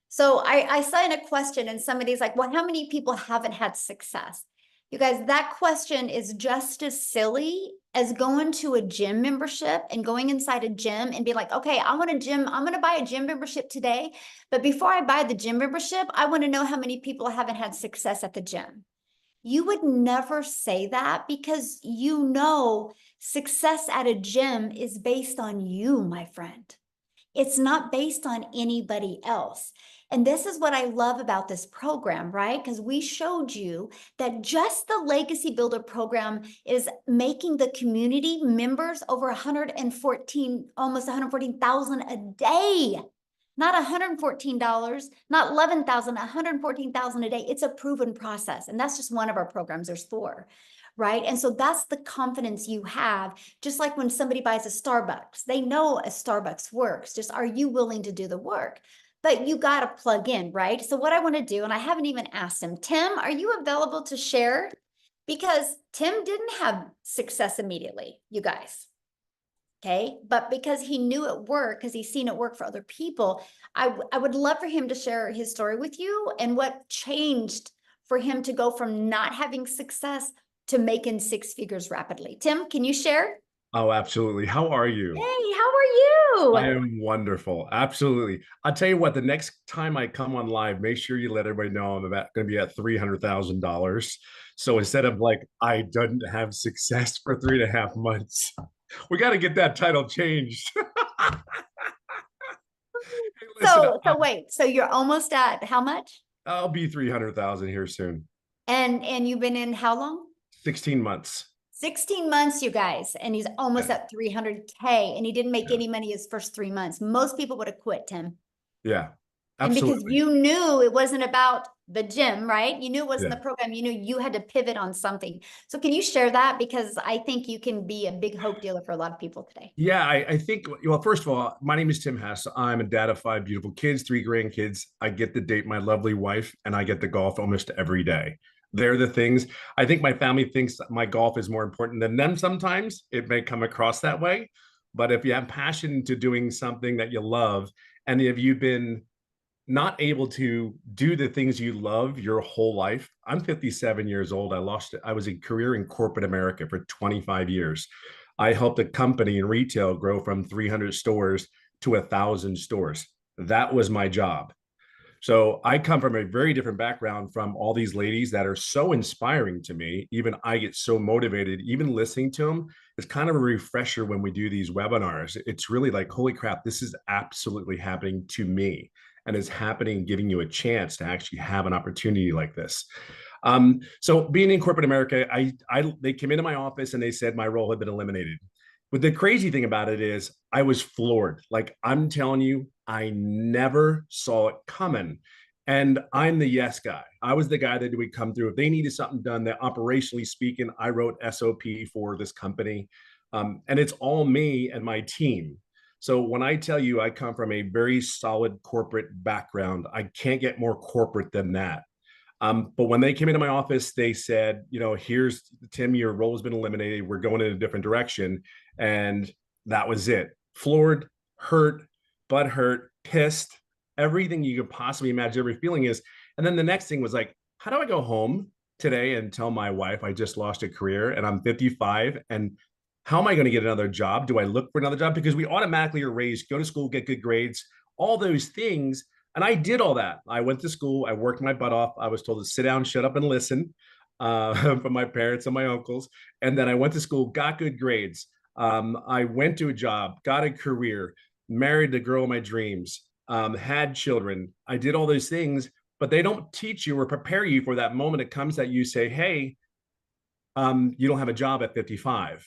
So I saw in a question and somebody's like, well, how many people haven't had success? You guys, that question is just as silly as going to a gym membership and going inside a gym and be like, okay, I'm going to buy a gym membership today. But before I buy the gym membership, I want to know how many people haven't had success at the gym. You would never say that because success at a gym is based on you, my friend. It's not based on anybody else. And this is what I love about this program, right? Because we showed you that just the Legacy Builder program is making the community members over 114, almost 114,000 a day. Not $114, not 11,000, 114,000 a day. It's a proven process. And that's just one of our programs. There's 4. Right. And so that's the confidence you have. Just like when somebody buys a Starbucks, they know a Starbucks works. Just are you willing to do the work? But you got to plug in, right? So what I want to do, and I haven't even asked him, Tim, are you available to share? Because Tim didn't have success immediately, you guys. Okay. But because he knew it worked, because he's seen it work for other people, I would love for him to share his story with you and what changed for him to go from not having success to making six figures rapidly. Tim, can you share? Oh, absolutely. How are you? Hey, how are I you? am wonderful. Absolutely. I'll tell you what, the next time I come on live, make sure you let everybody know I'm about going to be at $300,000. So instead of like, I didn't have success for 3.5 months, we got to get that title changed. Hey, listen, So wait, so you're almost at how much? I'll be 300,000 here soon. And you've been in how long? 16 months. 16 months, you guys, and he's almost Yeah. at 300K, and he didn't make Yeah. any money his first 3 months. Most people would have quit, Tim. Yeah, And because absolutely. you knew it wasn't about the gym, right? You knew it wasn't Yeah. the program. You knew you had to pivot on something. So can you share that? Because I think you can be a big hope dealer for a lot of people today. Yeah, I think, well, first of all, my name is Tim Hess. I'm a dad of 5 beautiful kids, 3 grandkids. I get to date my lovely wife, and I get to golf almost every day. They're the things. I think my family thinks that my golf is more important than them sometimes. It may come across that way. But if you have passion to doing something that you love, and if you've been not able to do the things you love your whole life. I'm 57 years old. I was a career in corporate America for 25 years. I helped a company in retail grow from 300 stores to 1,000 stores. That was my job. So I come from a very different background from all these ladies that are so inspiring to me. Even I get so motivated, even listening to them. It's kind of a refresher when we do these webinars. It's really like, holy crap, this is absolutely happening to me. And it's happening, giving you a chance to actually have an opportunity like this. So being in corporate America, they came into my office and they said my role had been eliminated. But the crazy thing about it is I was floored. Like I'm telling you, I never saw it coming. And I'm the yes guy. I was the guy that would come through. If they needed something done, that operationally speaking, I wrote SOP for this company. And it's all me and my team. So when I tell you I come from a very solid corporate background, I can't get more corporate than that. But when they came into my office, they said, here's Tim, your role has been eliminated. We're going in a different direction. And that was it. Floored, hurt, butt hurt, pissed, everything you could possibly imagine every feeling is. And then the next thing was like, how do I go home today and tell my wife I just lost a career and I'm 55 and how am I going to get another job? Do I look for another job? Because we automatically are raised, go to school, get good grades, all those things. And I did all that. I went to school. I worked my butt off. I was told to sit down, shut up, and listen from my parents and my uncles. And then I went to school, got good grades. I went to a job, got a career, married the girl of my dreams, had children. I did all those things, but they don't teach you or prepare you for that moment it comes that you say, hey, you don't have a job at 55.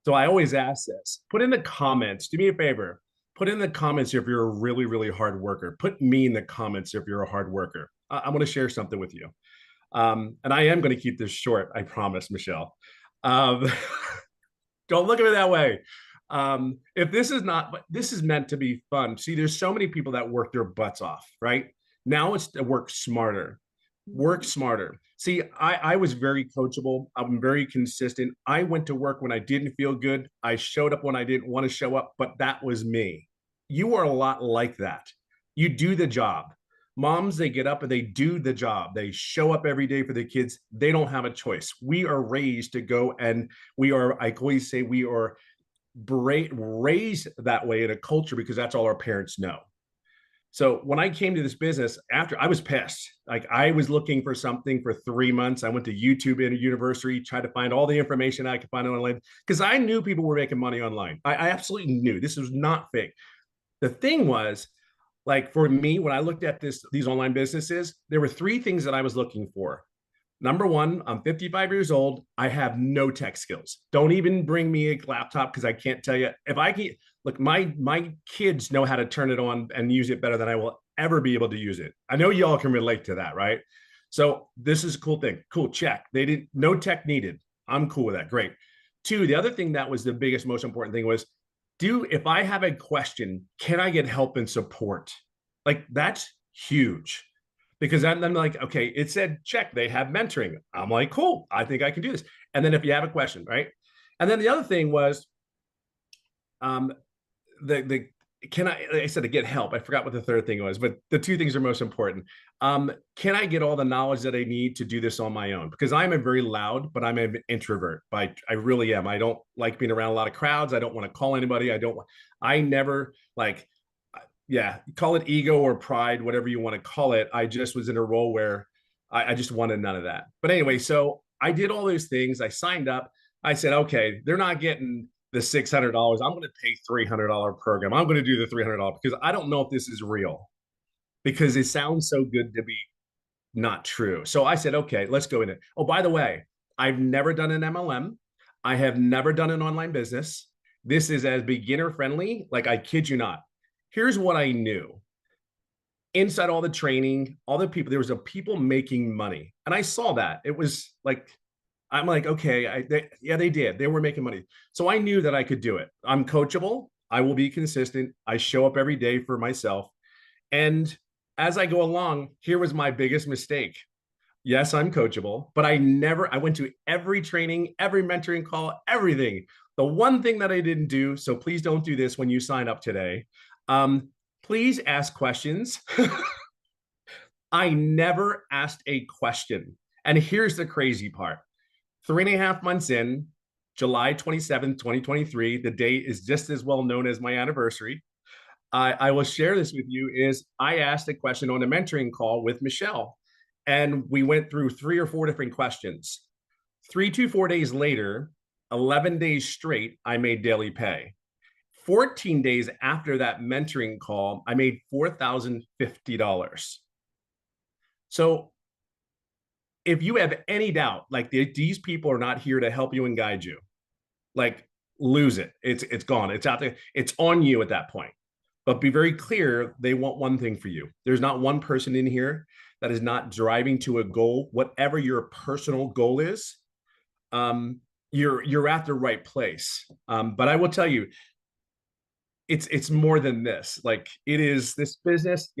So I always ask this, put in the comments, do me a favor, put in the comments if you're a really, really hard worker. Put me in the comments if you're a hard worker. I want to share something with you. And I am going to keep this short, I promise, Michelle. Don't look at it that way. If this is not, but this is meant to be fun. See, there's so many people that work their butts off, right? Now it's to work smarter. Work smarter. See, I was very coachable. I'm very consistent. I went to work when I didn't feel good. I showed up when I didn't want to show up, but that was me. You are a lot like that. You do the job. Moms, they get up and they do the job. They show up every day for the kids. They don't have a choice. We are raised to go and I always say we are raised that way in a culture because that's all our parents know. So when I came to this business, after I was pissed, like I was looking for something for 3 months. I went to YouTube in a university, tried to find all the information I could find online because I knew people were making money online. I absolutely knew this was not fake. The thing was, like for me, when I looked at these online businesses, there were 3 things that I was looking for. Number one, I'm 55 years old. I have no tech skills. Don't even bring me a laptop because I can't tell you if I can. Look, my kids know how to turn it on and use it better than I will ever be able to use it. I know y'all can relate to that, right? So this is a cool thing. Cool, check. No tech needed. I'm cool with that. Great. 2, the other thing that was the biggest, most important thing was, if I have a question, can I get help and support? Like that's huge. Because I'm like, okay, it said check, they have mentoring. I'm like, cool, I think I can do this. And then if you have a question, right? And then the other thing was, Um, the can I said to get help. I forgot what the third thing was, but the two things are most important. Can I get all the knowledge that I need to do this on my own? Because I'm a very loud, but I'm an introvert. I really am. I don't like being around a lot of crowds. I don't want to call anybody. I never like, yeah, call it ego or pride, whatever you want to call it. I just was in a role where I just wanted none of that. But anyway, so I did all those things. I signed up. I said, okay, they're not getting the $600. I'm going to pay $300 program. I'm going to do the $300 because I don't know if this is real because it sounds so good to be not true. So I said, okay, let's go in it. Oh, by the way, I've never done an MLM. I have never done an online business. This is as beginner friendly. Like, I kid you not. Here's what I knew. Inside all the training, all the people, there was a people making money. And I saw that. It was like, I'm like, okay, they did. They were making money. So I knew that I could do it. I'm coachable. I will be consistent. I show up every day for myself. And as I go along, here was my biggest mistake. Yes, I'm coachable, but I went to every training, every mentoring call, everything. The one thing that I didn't do, so please don't do this when you sign up today. Please ask questions. I never asked a question. And here's the crazy part. 3.5 months in, July 27th, 2023, the date is just as well known as my anniversary. I will share this with you is I asked a question on a mentoring call with Michelle, and we went through 3 or 4 different questions. 3 to 4 days later, 11 days straight, I made daily pay. 14 days after that mentoring call, I made $4,050. So if you have any doubt, like these people are not here to help you and guide you, like, lose it. It's gone. It's out there. It's on you at that point. But be very clear, they want one thing for you. There's not one person in here that is not driving to a goal, whatever your personal goal is. You're at the right place. But I will tell you, it's more than this. Like, it is this business,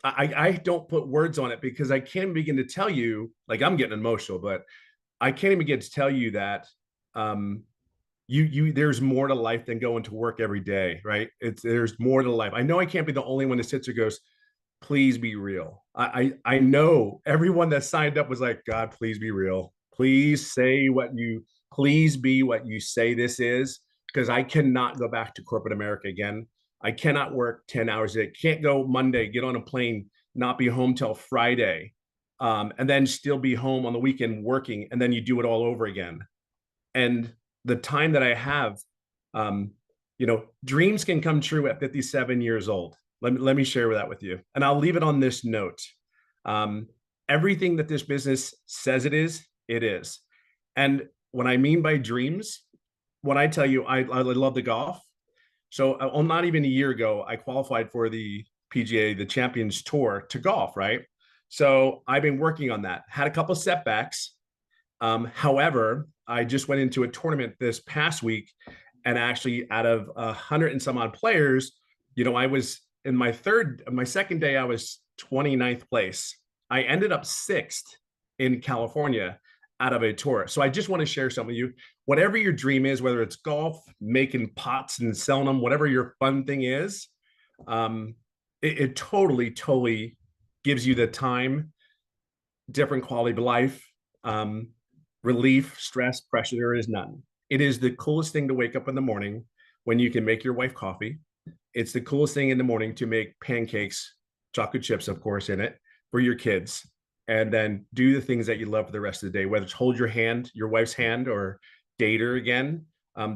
I don't put words on it because I can't begin to tell you, like, I'm getting emotional, but I can't even begin to tell you that there's more to life than going to work every day, right? There's more to life. I know I can't be the only one that sits there goes, please be real. I know everyone that signed up was like, God, please be real. Please be what you say this is, because I cannot go back to corporate America again. I cannot work 10 hours a day. Can't go Monday, get on a plane, not be home till Friday, and then still be home on the weekend working, and then you do it all over again. And the time that I have, dreams can come true at 57 years old. Let me share that with you. And I'll leave it on this note. Everything that this business says it is. And what I mean by dreams, when I tell you I love the golf. So not even a year ago, I qualified for the PGA, the Champions Tour, to golf, right? So I've been working on that. Had a couple setbacks. However, I just went into a tournament this past week, and actually out of 100 and some odd players, I was in my second day, I was 29th place. I ended up 6th in California out of a tour. So I just want to share some with you. Whatever your dream is, whether it's golf, making pots and selling them, whatever your fun thing is, it totally gives you the time, different quality of life, relief, stress, pressure. There is none. It is the coolest thing to wake up in the morning when you can make your wife coffee. It's the coolest thing in the morning to make pancakes, chocolate chips, of course, in it for your kids, and then do the things that you love for the rest of the day, whether it's hold your hand, your wife's hand, or date her again.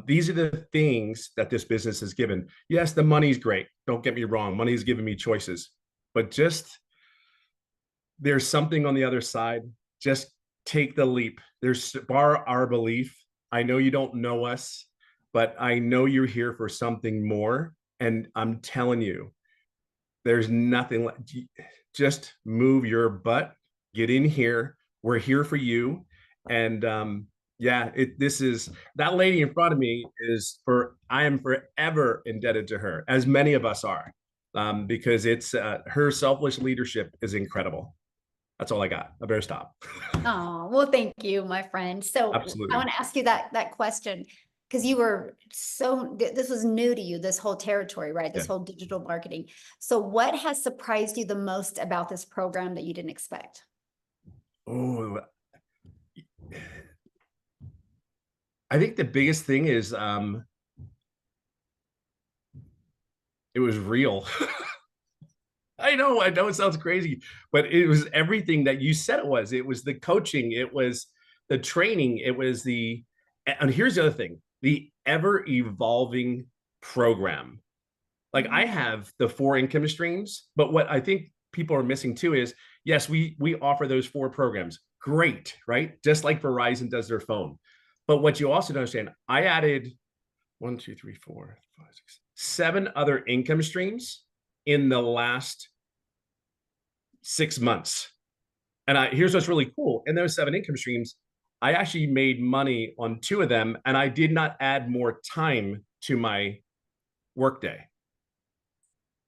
These are the things that this business has given. Yes, the money's great. Don't get me wrong. Money's given me choices, but just there's something on the other side. Just take the leap. There's our belief. I know you don't know us, but I know you're here for something more. And I'm telling you, there's nothing like, just move your butt, get in here. We're here for you. And this is that lady in front of me I am forever indebted to her, as many of us are, because it's her selfless leadership is incredible. That's all I got. I better stop. Oh, well, thank you, my friend. So Absolutely. I want to ask you that question. because you were this was new to you, this whole territory, right? This Yeah. whole digital marketing. So what has surprised you the most about this program that you didn't expect? Oh, I think the biggest thing is it was real. I know it sounds crazy, but it was everything that you said it was. It was the coaching, it was the training, it was and here's the other thing, the ever evolving program. Like I have the 4 income streams, but what I think people are missing too is, yes, we offer those 4 programs. Great, right? Just like Verizon does their phone. But what you also don't understand, I added 1, 2, 3, 4, 5, 6, 7 other income streams in the last 6 months. And here's what's really cool. In those 7 income streams, I actually made money on 2 of them, and I did not add more time to my workday.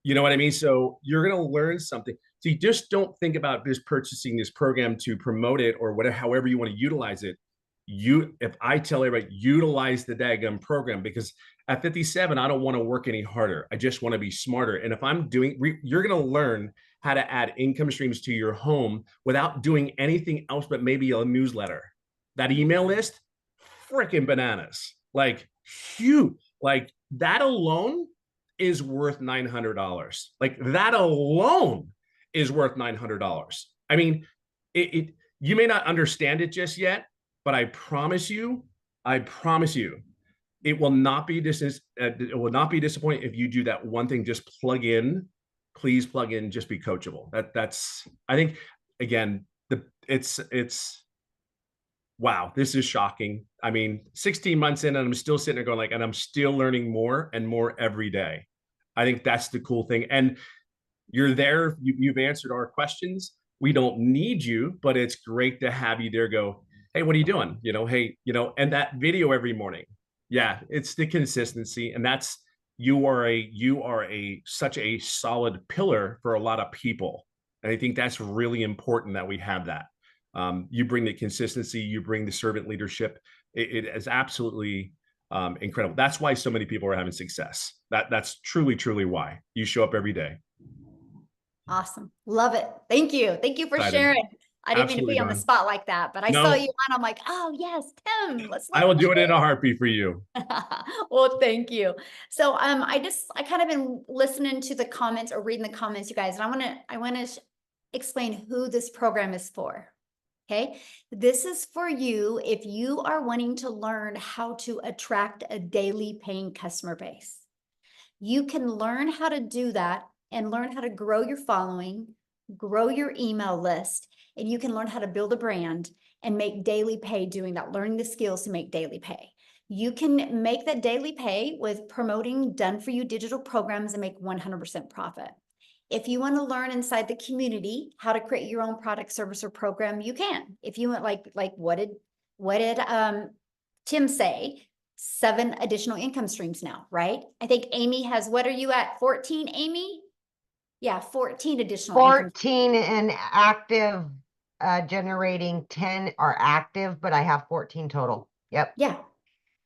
You know what I mean? So you're going to learn something. So you just don't think about just purchasing this program to promote it or whatever, however you want to utilize it. If I tell everybody, utilize the daggum program, because at 57, I don't want to work any harder. I just want to be smarter. And if I'm you're going to learn how to add income streams to your home without doing anything else but maybe a newsletter. That email list, freaking bananas. Like huge. Like that alone is worth $900. Like that alone is worth $900. I mean, you may not understand it just yet, but I promise you, it will not be disappointing if you do that one thing. Just plug in, please plug in, just be coachable. That's I think, again, it's wow, this is shocking. I mean, 16 months in and I'm still sitting there going like, and I'm still learning more and more every day. I think that's the cool thing. And you're there, you've answered our questions. We don't need you, but it's great to have you there. Go, hey, what are you doing? Hey, and that video every morning. Yeah, it's the consistency. And that's, you are such a solid pillar for a lot of people. And I think that's really important that we have that. You bring the consistency, you bring the servant leadership. It is absolutely incredible. That's why so many people are having success. That's truly, truly why. You show up every day. Awesome. Love it. Thank you. Thank you for sharing. I didn't mean to be on the spot like that, but I saw you on. I'm like, oh yes, Tim, I will do it in a heartbeat for you. Well, thank you. So I kind of been listening to the comments or reading the comments, you guys, and I want to explain who this program is for. Okay. This is for you if you are wanting to learn how to attract a daily paying customer base. You can learn how to do that and learn how to grow your following, grow your email list, and you can learn how to build a brand and make daily pay doing that, learning the skills to make daily pay. You can make that daily pay with promoting done for you digital programs and make 100% profit. If you want to learn inside the community how to create your own product, service, or program, you can. If you want, like what did Tim say? 7 additional income streams now, right? I think Amy has, what are you at? 14, Amy? Yeah, 14 additional. 14 and active, generating 10 are active, but I have 14 total. Yep. Yeah.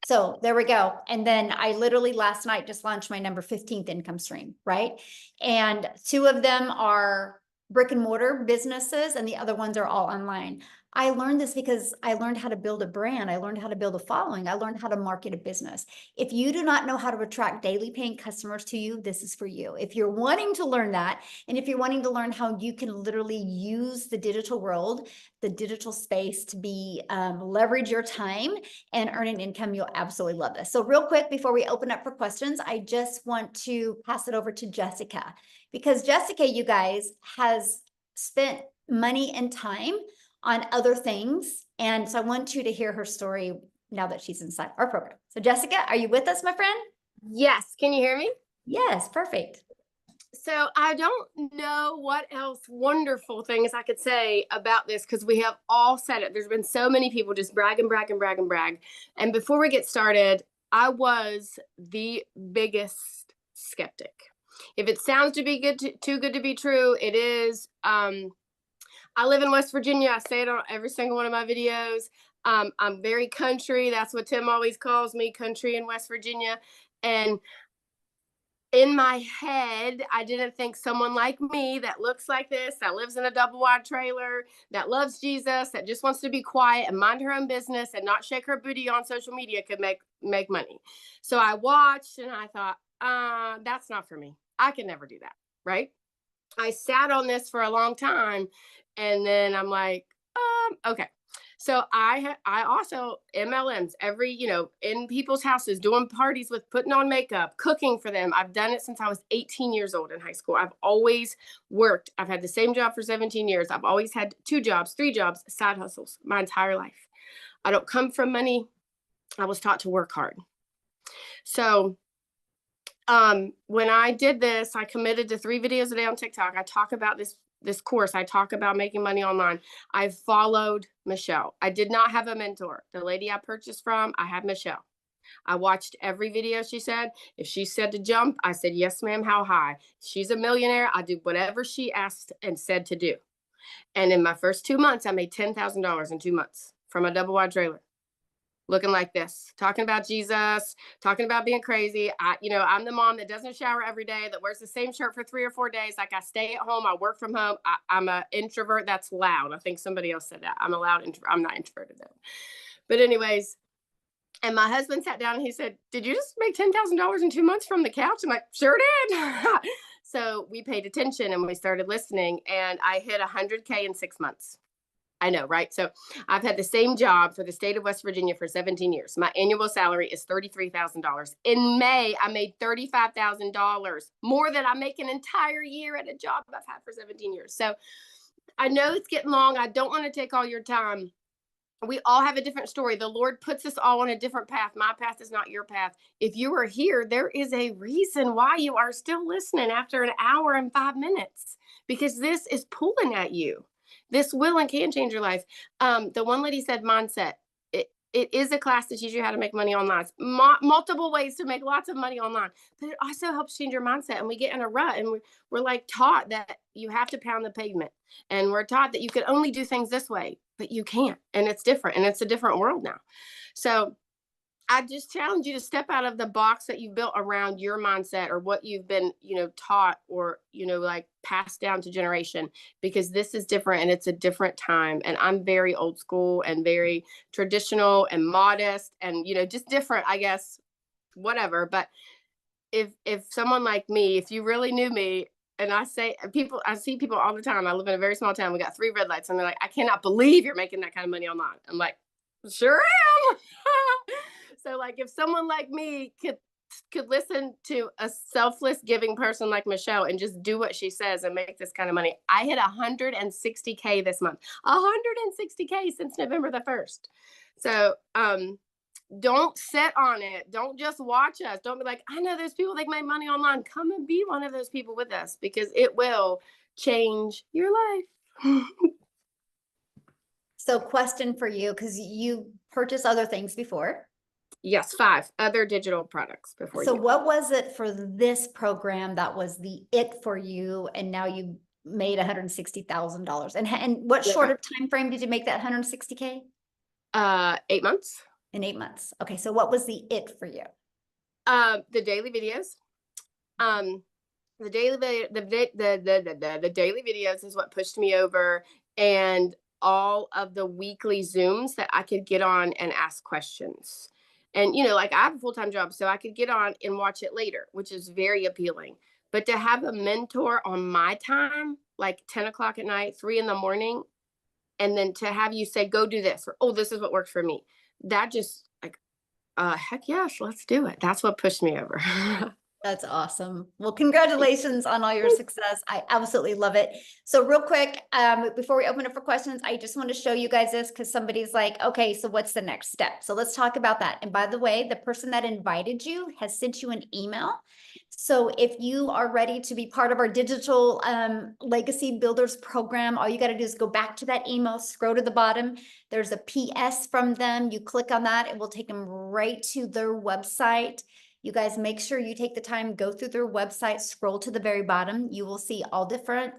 So there we go. And then I literally last night just launched my number 15th income stream, right? And 2 of them are brick and mortar businesses and the other ones are all online. I learned this because I learned how to build a brand. I learned how to build a following. I learned how to market a business. If you do not know how to attract daily paying customers to you, this is for you. If you're wanting to learn that, and if you're wanting to learn how you can literally use the digital world, the digital space to be leverage your time and earn an income, you'll absolutely love this. So real quick, before we open up for questions, I just want to pass it over to Jessica, because Jessica, you guys, has spent money and time on other things. And so I want you to hear her story now that she's inside our program. So Jessica, are you with us, my friend? Yes. Can you hear me? Yes, perfect. So I don't know what else wonderful things I could say about this, because we have all said it. There's been so many people just brag and brag and brag and brag. And before we get started, I was the biggest skeptic. If it sounds to be too good to be true, it is. I live in West Virginia. I say it on every single one of my videos. I'm very country. That's what Tim always calls me, country in West Virginia. And in my head, I didn't think someone like me that looks like this, that lives in a double wide trailer, that loves Jesus, that just wants to be quiet and mind her own business and not shake her booty on social media could make money. So I watched and I thought, that's not for me. I can never do that. Right. I sat on this for a long time and then I'm like, okay. So I also MLMs in people's houses, doing parties with putting on makeup, cooking for them. I've done it since I was 18 years old in high school. I've always worked. I've had the same job for 17 years. I've always had 2 jobs, 3 jobs, side hustles my entire life. I don't come from money. I was taught to work hard. So when I did this, I committed to 3 videos a day on TikTok. I talk about this course. I talk about making money online. I followed Michelle. I did not have a mentor. The lady I purchased from, I had Michelle. I watched every video she said. If she said to jump, I said, yes, ma'am, how high? She's a millionaire. I do whatever she asked and said to do. And in my first 2 months, I made $10,000 in 2 months from a double wide trailer. Looking like this, talking about Jesus, talking about being crazy. I'm the mom that doesn't shower every day, that wears the same shirt for 3 or 4 days. Like I stay at home, I work from home. I'm an introvert. That's loud. I think somebody else said that. I'm a loud introvert. I'm not introverted though. But anyways, and my husband sat down and he said, did you just make $10,000 in 2 months from the couch? I'm like, sure did. So we paid attention and we started listening and I hit 100K in 6 months. I know, right? So I've had the same job for the state of West Virginia for 17 years. My annual salary is $33,000. In May, I made $35,000, more than I make an entire year at a job I've had for 17 years. So I know it's getting long. I don't want to take all your time. We all have a different story. The Lord puts us all on a different path. My path is not your path. If you are here, there is a reason why you are still listening after an hour and 5 minutes, because this is pulling at you. This will and can change your life. The one lady said mindset. It is a class to teach you how to make money online. Multiple ways to make lots of money online. But it also helps change your mindset. And we get in a rut and we're like taught that you have to pound the pavement. And we're taught that you can only do things this way, but you can't. And it's different. And it's a different world now. So I just challenge you to step out of the box that you built around your mindset or what you've been, taught or, like passed down to generation, because this is different and it's a different time. And I'm very old school and very traditional and modest and, just different, I guess, whatever. But if someone like me, if you really knew me, and I see people all the time. I live in a very small town. We got 3 red lights and they're like, I cannot believe you're making that kind of money online. I'm like, sure am. So like if someone like me could listen to a selfless giving person like Michelle and just do what she says and make this kind of money. I hit 160K this month, 160K since November the 1st. So don't sit on it. Don't just watch us. Don't be like, I know there's people that make money online. Come and be one of those people with us, because it will change your life. So question for you, because you purchased other things before. Yes, 5 other digital products before. So what was it for this program that was the it for you, and now you made $160,000? And what short of time frame did you make that 160K? 8 months. In 8 months. Okay, so what was the it for you? The daily videos. The daily videos is what pushed me over, and all of the weekly Zooms that I could get on and ask questions. And, like I have a full-time job, so I could get on and watch it later, which is very appealing. But to have a mentor on my time, like 10 o'clock at night, 3 in the morning, and then to have you say, go do this, or, oh, this is what works for me. That just like, heck yes, let's do it. That's what pushed me over. That's awesome. Well, congratulations on all your success. I absolutely love it. So real quick, before we open up for questions, I just want to show you guys this because somebody's like, okay, so what's the next step? So let's talk about that. And by the way, the person that invited you has sent you an email. So if you are ready to be part of our digital legacy builders program, all you got to do is go back to that email, scroll to the bottom. There's a PS from them. You click on that, it will take them right to their website. You guys make sure you take the time, go through their website, scroll to the very bottom. You will see all different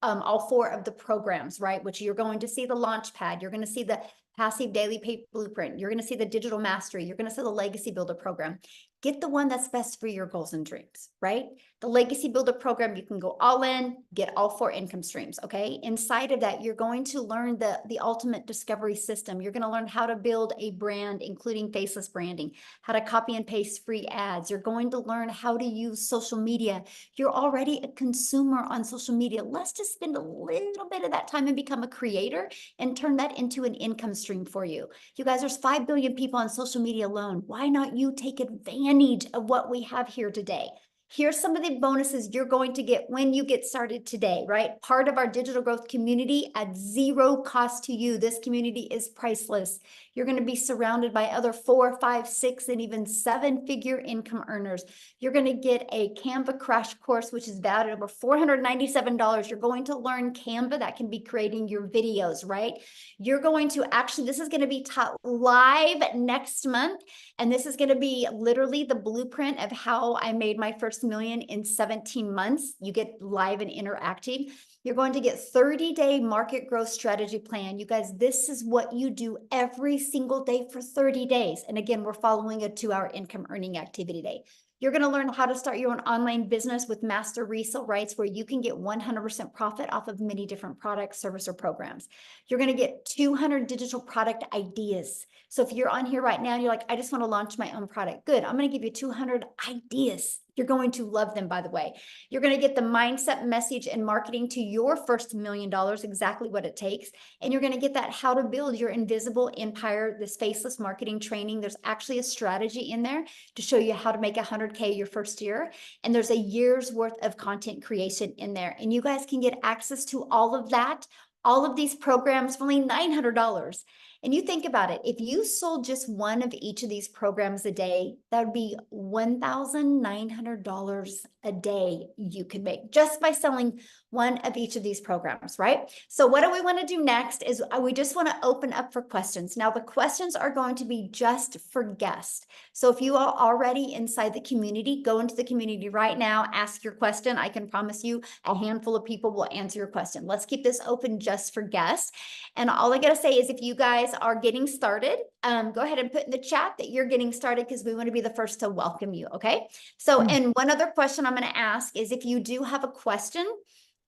all 4 of the programs, right? Which you're going to see the Launchpad, you're going to see the Passive Daily Pay Blueprint, you're going to see the Digital Mastery, you're going to see the Legacy Builder program. Get the one that's best for your goals and dreams, right? The Legacy Builder program, you can go all in, get all 4 income streams, okay? Inside of that, you're going to learn the ultimate discovery system. You're going to learn how to build a brand, including faceless branding, how to copy and paste free ads. You're going to learn how to use social media. You're already a consumer on social media. Let's just spend a little bit of that time and become a creator and turn that into an income stream for you. You guys, there's 5 billion people on social media alone. Why not you take advantage of what we have here today? Here's some of the bonuses you're going to get when you get started today, right? Part of our digital growth community at 0 cost to you. This community is priceless. You're going to be surrounded by other 4, 5, 6, and even 7-figure income earners. You're going to get a Canva crash course, which is valued at over $497. You're going to learn Canva that can be creating your videos, right? You're going to actually, this is going to be taught live next month. And this is going to be literally the blueprint of how I made my first million in 17 months. You get live and interactive. You're going to get 30-day market growth strategy plan. You guys, this is what you do every single day for 30 days. And again, we're following a 2-hour income earning activity day. You're going to learn how to start your own online business with master resale rights, where you can get 100% profit off of many different products, service, or programs. You're going to get 200 digital product ideas. So if you're on here right now and you're like, I just want to launch my own product, good. I'm going to give you 200 ideas. You're going to love them, by the way. You're going to get the mindset, message, and marketing to your first $1 million, exactly what it takes. And you're going to get that how to build your invisible empire, this faceless marketing training. There's actually a strategy in there to show you how to make 100K your first year. And there's a year's worth of content creation in there. And you guys can get access to all of that, all of these programs for only $900. And you think about it, if you sold just one of each of these programs a day, that would be $1,900 a day you could make just by selling one of each of these programs, right? So what do we want to do next is we just want to open up for questions. Now, the questions are going to be just for guests. So if you are already inside the community, go into the community right now, ask your question. I can promise you a handful of people will answer your question. Let's keep this open just for guests. And all I got to say is if you guys are getting started, go ahead and put in the chat that you're getting started, because we want to be the first to welcome you. Okay. So, and one other question I'm going to ask is if you do have a question,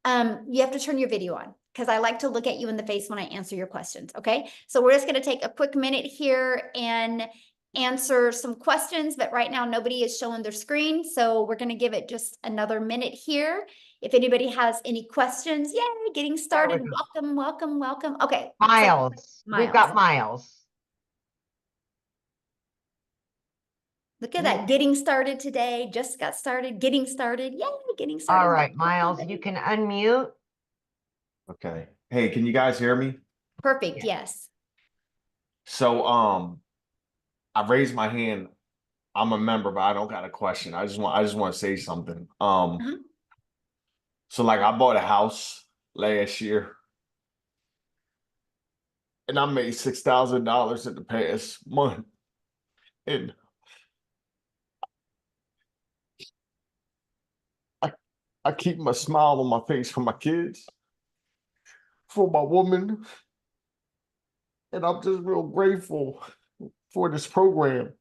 you have to turn your video on, because I like to look at you in the face when I answer your questions. Okay. So we're just going to take a quick minute here and answer some questions, but right now nobody is showing their screen. So we're going to give it just another minute here. If anybody has any questions, yay, getting started. Welcome, welcome, welcome. Okay. Miles. We've got Miles. Look at that, getting started today, just got started, getting started, yay, getting started. All right, Miles, you can unmute. Okay. Hey, can you guys hear me? Perfect, yes. So, I raised my hand. I'm a member, but I don't got a question. I just want to say something. So like I bought a house last year and I made $6,000 in the past month. And I keep my smile on my face for my kids, for my woman. And I'm just real grateful for this program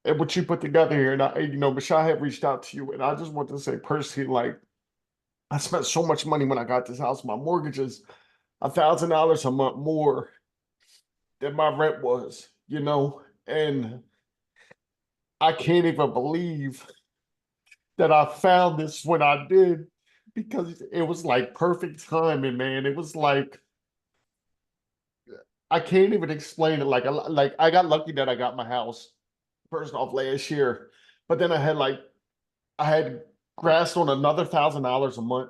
and what you put together here. And Michelle had reached out to you, and I just want to say personally, like, I spent so much money when I got this house. My mortgage is $1,000 a month more than my rent was, and I can't even believe that I found this when I did, because it was like perfect timing, man. It was like, I can't even explain it. Like I got lucky that I got my house first off last year, but then I had grasped on another $1,000 a month.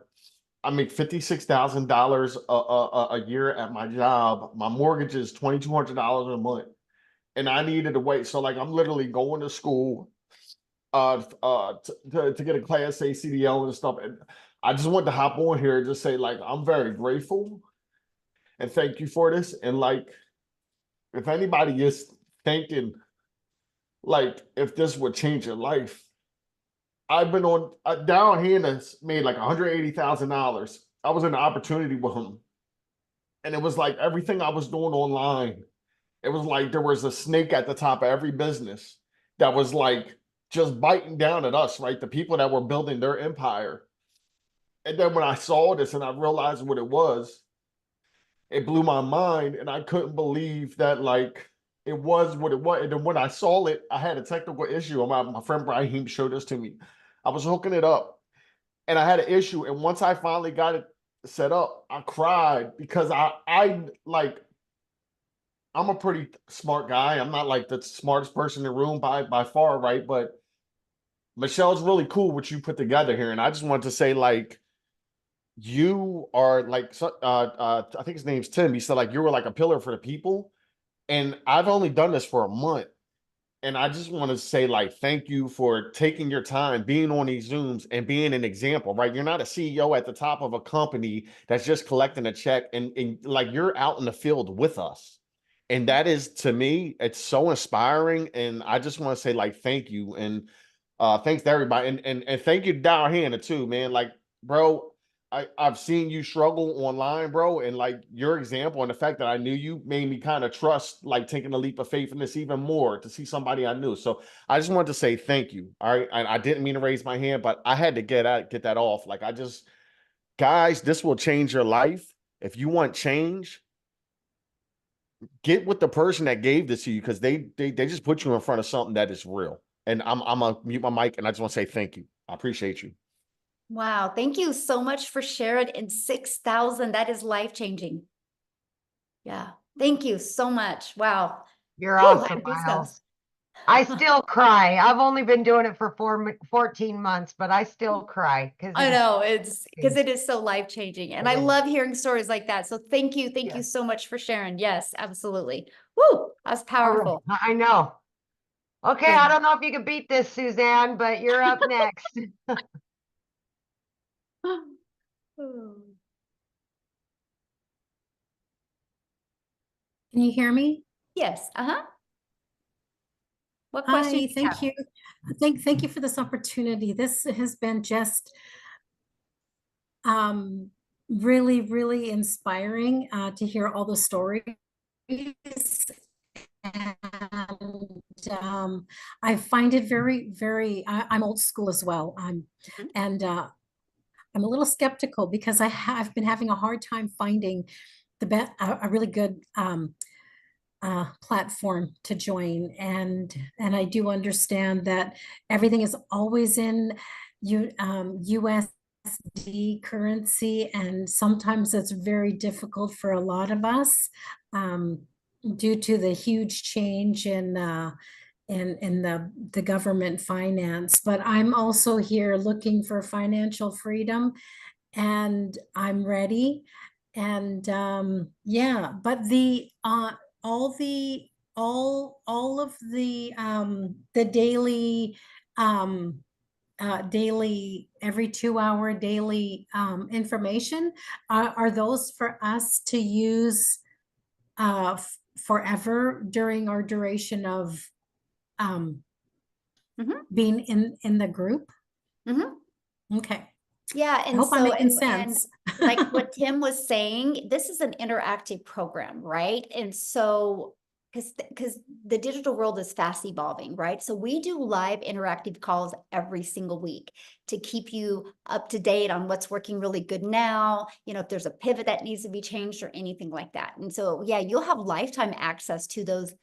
I make $56,000 a year at my job. My mortgage is $2,200 a month, and I needed to wait. So like I'm literally going to school to get a Class A CDL and stuff. And I just wanted to hop on here and just say, like, I'm very grateful and thank you for this. And like, if anybody is thinking, like, if this would change your life, I've been on down here that's made like $180,000 I was in an opportunity with him. And it was like everything I was doing online, it was like there was a snake at the top of every business that was like just biting down at us, right? The people that were building their empire. And then when I saw this and I realized what it was, it blew my mind. And I couldn't believe that like it was what it was. And then when I saw it, I had a technical issue. My friend Brahim showed this to me. I was hooking it up and I had an issue. And once I finally got it set up, I cried because I like, I'm a pretty smart guy. I'm not like the smartest person in the room by far, right? But Michelle's really cool what you put together here. And I just wanted to say, like, you are like, I think his name's Tim. He said, like, you were like a pillar for the people. And I've only done this for a month. And I just want to say, like, thank you for taking your time, being on these Zooms and being an example, right? You're not a CEO at the top of a company that's just collecting a check and like you're out in the field with us. And that is, to me, it's so inspiring. And I just want to say, like, thank you. And thanks to everybody. And thank you to Dow Hannah too, man. Like, bro, I've seen you struggle online, bro, and like your example and the fact that I knew you made me kind of trust, like taking a leap of faith in this even more to see somebody I knew. So I just wanted to say thank you. All right. I didn't mean to raise my hand, but I had to get that off. Like guys, this will change your life. If you want change, get with the person that gave this to you because they just put you in front of something that is real. And I'm gonna mute my mic and I just want to say thank you. I appreciate you. Wow. Thank you so much for sharing. And 6,000, that is life-changing. Yeah. Thank you so much. Wow. You're Whew, awesome, goosebumps. Miles. I still cry. I've only been doing it for 14 months, but I still cry because I know it's because it is so life-changing. And I It is. love hearing stories like that. So thank you. Thank you Yes. so much for sharing. Yes, absolutely. Woo, that's powerful. I know. Okay, Yeah. I don't know if you can beat this, Suzanne, but you're up next. Can you hear me? Yes. Uh-huh. What question? Hi, do you thank have? you. Thank you for this opportunity. This has been just really, really inspiring to hear all the stories. And I find it very, very, I'm old school as well. And I'm a little skeptical because I've been having a hard time finding a really good platform to join, and I do understand that everything is always in USD currency, and sometimes it's very difficult for a lot of us due to the huge change in the government finance. But I'm also here looking for financial freedom, and I'm ready. And yeah, but all of the daily daily every 2 hour daily information are those for us to use forever during our duration of being in the group. Okay. Yeah, I and hope I'm so making and sense. like what Tim was saying, this is an interactive program, right? And so because the digital world is fast evolving, right? So we do live interactive calls every single week to keep you up to date on what's working really good now, you know, if there's a pivot that needs to be changed or anything like that. And so yeah, you'll have lifetime access to those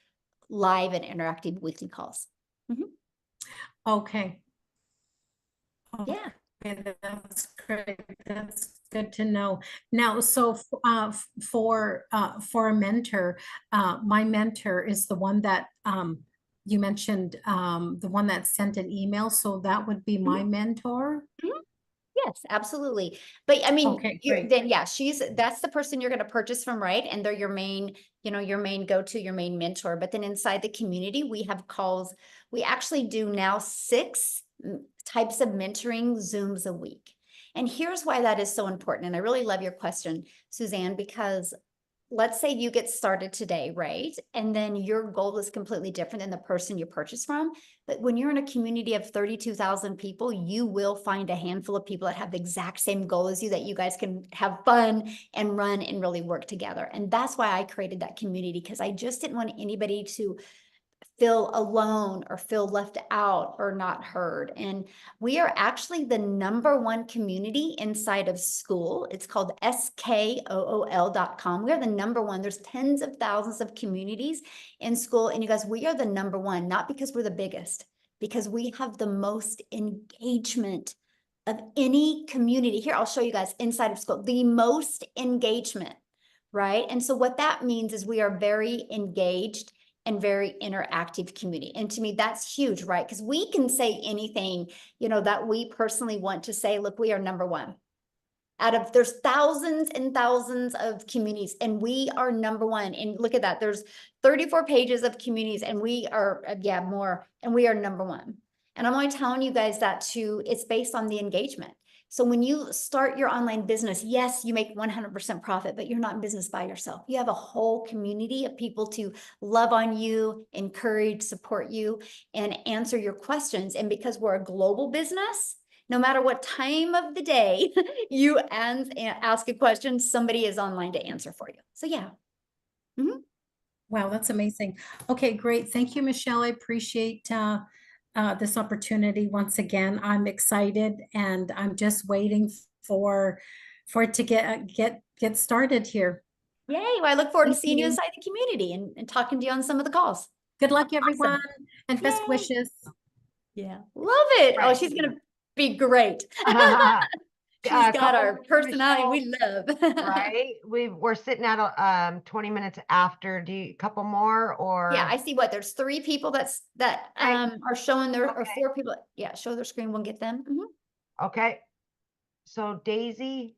live and interactive weekly calls. Okay. Yeah. Okay, that's great. That's good to know. Now, so for a mentor, my mentor is the one that you mentioned, the one that sent an email. So that would be my mentor. Yes, absolutely. But I mean, Okay, great. then yeah, that's the person you're going to purchase from, right? And they're your main, your main go-to, your main mentor. But then inside the community, we have calls. We actually do now 6 types of mentoring Zooms a week. And here's why that is so important. And I really love your question, Suzanne, because let's say you get started today, right? And then your goal is completely different than the person you purchase from. But when you're in a community of 32,000 people, you will find a handful of people that have the exact same goal as you, that you guys can have fun and run and really work together. And that's why I created that community, because I just didn't want anybody to feel alone or feel left out or not heard. And we are actually the #1 community inside of school. It's called SKOOL.com. We are the #1. There's tens of thousands of communities in school. And you guys, we are the #1, not because we're the biggest, because we have the most engagement of any community. Here, I'll show you guys inside of school, the most engagement, right? And so what that means is we are very engaged and very interactive community. And to me, that's huge, right? Because we can say anything, that we personally want to say. Look, we are #1. There's thousands and thousands of communities, and we are #1. And look at that, there's 34 pages of communities, and we are, more, and we are #1. And I'm only telling you guys that it's based on the engagement. So when you start your online business, yes, you make 100% profit, but you're not in business by yourself. You have a whole community of people to love on you, encourage, support you, and answer your questions. And because we're a global business, no matter what time of the day you ask a question, somebody is online to answer for you. So yeah. Wow, that's amazing. Okay, great. Thank you, Michelle. I appreciate this opportunity once again. I'm excited, and I'm just waiting for it to get started here. Yay. Well, I look forward to Thank seeing you you. inside the community and talking to you on some of the calls. Good luck, everyone, and best Yay. wishes. Yeah. Love it. Oh, Right. she's going to be great. She's got couple our minutes, personality we Michelle, love. right? We're sitting at 20 minutes after. Do you couple more or? Yeah, I see what there's 3 people that Okay. are showing their or Okay. 4 people. Yeah, show their screen. We'll get them. Mhm. Okay. So Daisy,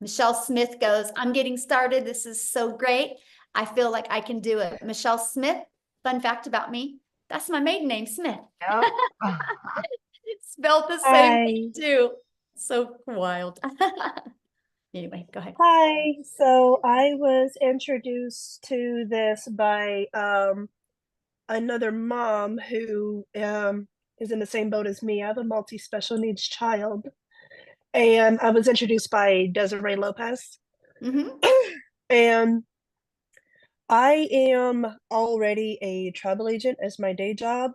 Michelle Smith goes, I'm getting started. This is so great. I feel like I can do it. Michelle Smith, fun fact about me, that's my maiden name, Smith. no. Spelled the same thing too. So wild. Anyway, go ahead. Hi. So I was introduced to this by another mom who is in the same boat as me. I have a multi-special needs child. And I was introduced by Desiree Lopez. And I am already a travel agent as my day job.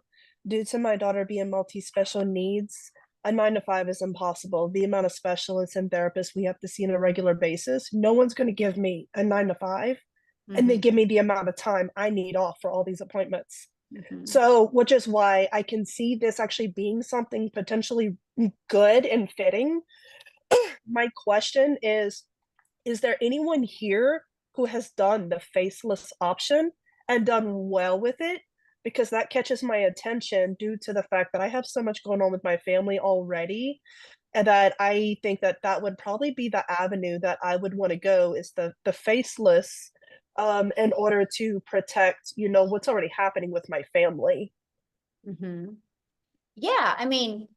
Due to my daughter being multi-special needs, a 9-to-5 is impossible. The amount of specialists and therapists we have to see on a regular basis, no one's going to give me a 9-to-5 and they give me the amount of time I need off for all these appointments. So, which is why I can see this actually being something potentially good and fitting. My question is there anyone here who has done the faceless option and done well with it? Because that catches my attention due to the fact that I have so much going on with my family already, and that I think that that would probably be the avenue that I would want to go, is the faceless, in order to protect, what's already happening with my family. Yeah, I mean,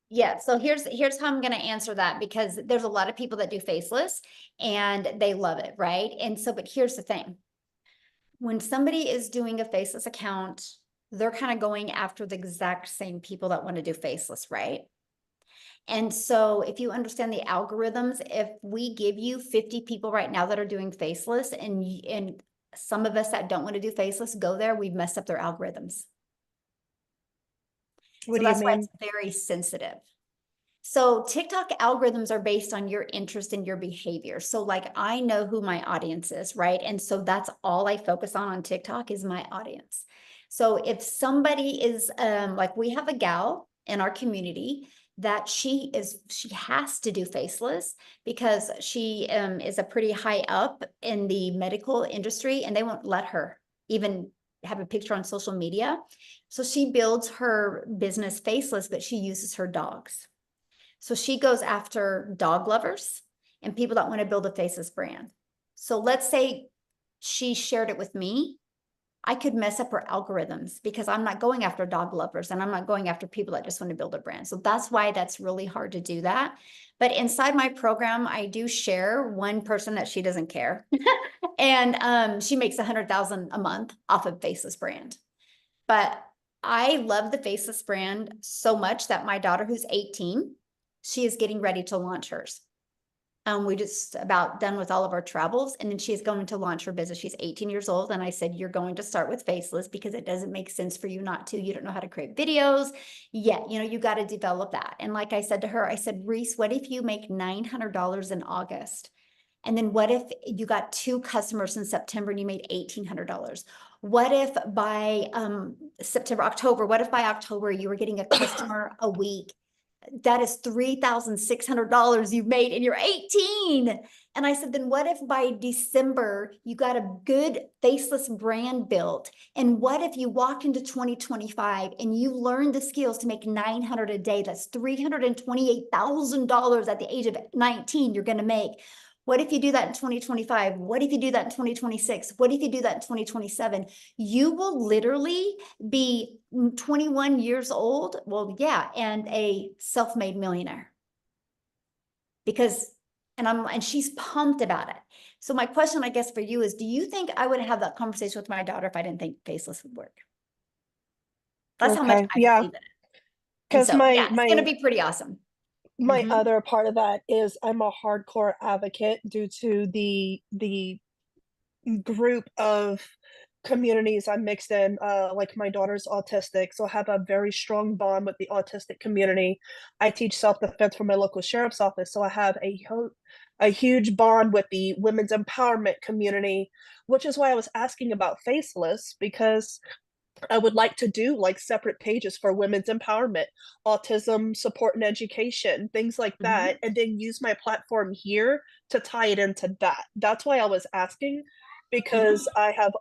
yeah, so here's how I'm going to answer that, because there's a lot of people that do faceless and they love it, right? And so, but here's the thing. When somebody is doing a faceless account, they're kind of going after the exact same people that want to do faceless, right? And so if you understand the algorithms, if we give you 50 people right now that are doing faceless, and some of us that don't want to do faceless go there, we've messed up their algorithms. What do that's you why mean? it's very sensitive. So TikTok algorithms are based on your interest and your behavior. So like, I know who my audience is, right? And so that's all I focus on TikTok is my audience. So if somebody is like, we have a gal in our community that she has to do faceless because she is a pretty high up in the medical industry, and they won't let her even have a picture on social media. So she builds her business faceless, but she uses her dogs. So she goes after dog lovers and people that want to build a faceless brand. So let's say she shared it with me I could mess up her algorithms because I'm not going after dog lovers and I'm not going after people that just want to build a brand. So that's why that's really hard to do that. But inside my program, I do share one person that she doesn't care. And she makes 100,000 a month off of Faceless brand. But I love the Faceless brand so much that my daughter, who's 18, she is getting ready to launch hers. We just about done with all of our travels, and then she's going to launch her business. She's 18 years old. And I said, you're going to start with Faceless because it doesn't make sense for you not to. You don't know how to create videos yet. You know, you got to develop that. And like I said to her, I said, Reese, what if you make $900 in August? And then what if you got 2 customers in September and you made $1,800? What if by September, October, what if by October you were getting a customer a week? That is $3,600 you've made and you're 18. And I said, then what if by December you got a good Faceless brand built? And what if you walk into 2025 and you learn the skills to make $900 a day? That's $328,000 at the age of 19 you're going to make. What if you do that in 2025? What if you do that in 2026? What if you do that in 2027? You will literally be 21 years old. Well, yeah, and a self-made millionaire. Because, and she's pumped about it. So my question, I guess, for you is, do you think I would have that conversation with my daughter if I didn't think Faceless would work? That's how much I Yeah. believe in it. Because so, yeah, it's going to be pretty awesome. My Mhm. other part of that is I'm a hardcore advocate due to the group of communities I'm mixed in. Like my daughter's autistic, so I have a very strong bond with the autistic community. I teach self-defense for my local sheriff's office, so I have a huge bond with the women's empowerment community, which is why I was asking about Faceless, because I would like to do like separate pages for women's empowerment, autism support and education, things like that, and then use my platform here to tie it into that. That's why I was asking, because I have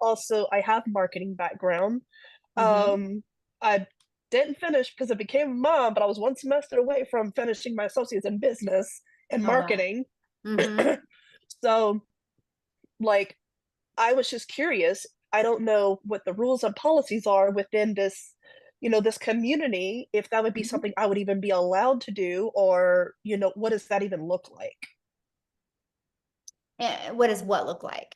marketing background. I didn't finish because I became a mom, but I was one semester away from finishing my associates in business and Oh, wow. marketing. Mhm. So, like, I was just curious. I don't know what the rules and policies are within this, this community, if that would be Mhm. something I would even be allowed to do, or, what does that even look like? What does what look like?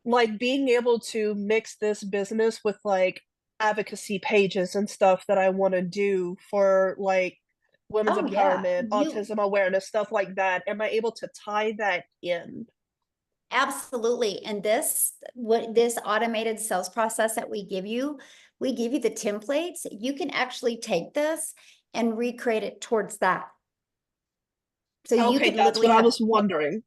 Like being able to mix this business with like advocacy pages and stuff that I want to do for like women's Oh, yeah. empowerment, autism awareness, stuff like that. Am I able to tie that in? Absolutely. And this automated sales process that we give you the templates. You can actually take this and recreate it towards that. So you Okay, could that's literally what I have, was wondering.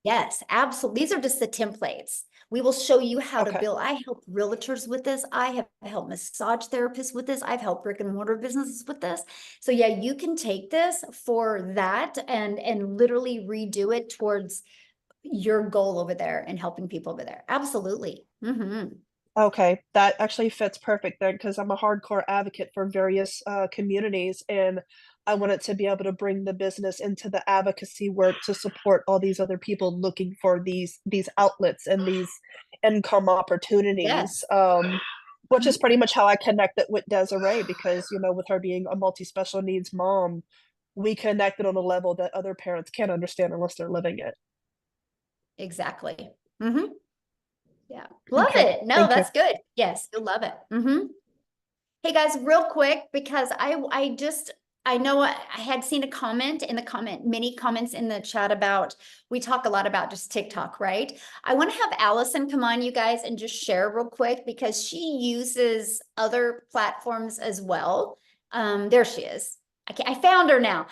yes, absolutely. These are just the templates. We will show you how to Okay. build. I help realtors with this. I have helped massage therapists with this. I've helped brick and mortar businesses with this. So yeah, you can take this for that and literally redo it towards your goal over there and helping people over there. Absolutely. Okay, that actually fits perfect then, because I'm a hardcore advocate for various communities, and I wanted to be able to bring the business into the advocacy work to support all these other people looking for these outlets and these income opportunities. Which is pretty much how I connected with Desiree, because with her being a multi-special needs mom, we connected on a level that other parents can't understand unless they're living it. Exactly. Yeah. Love Okay, it. No, thank you. that's good. Yes, you'll love it. Hey guys, real quick, because I know I had seen a comment in the many comments in the chat about, we talk a lot about just TikTok, right? I want to have Allison come on, you guys, and just share real quick, because she uses other platforms as well. There she is. I found her now.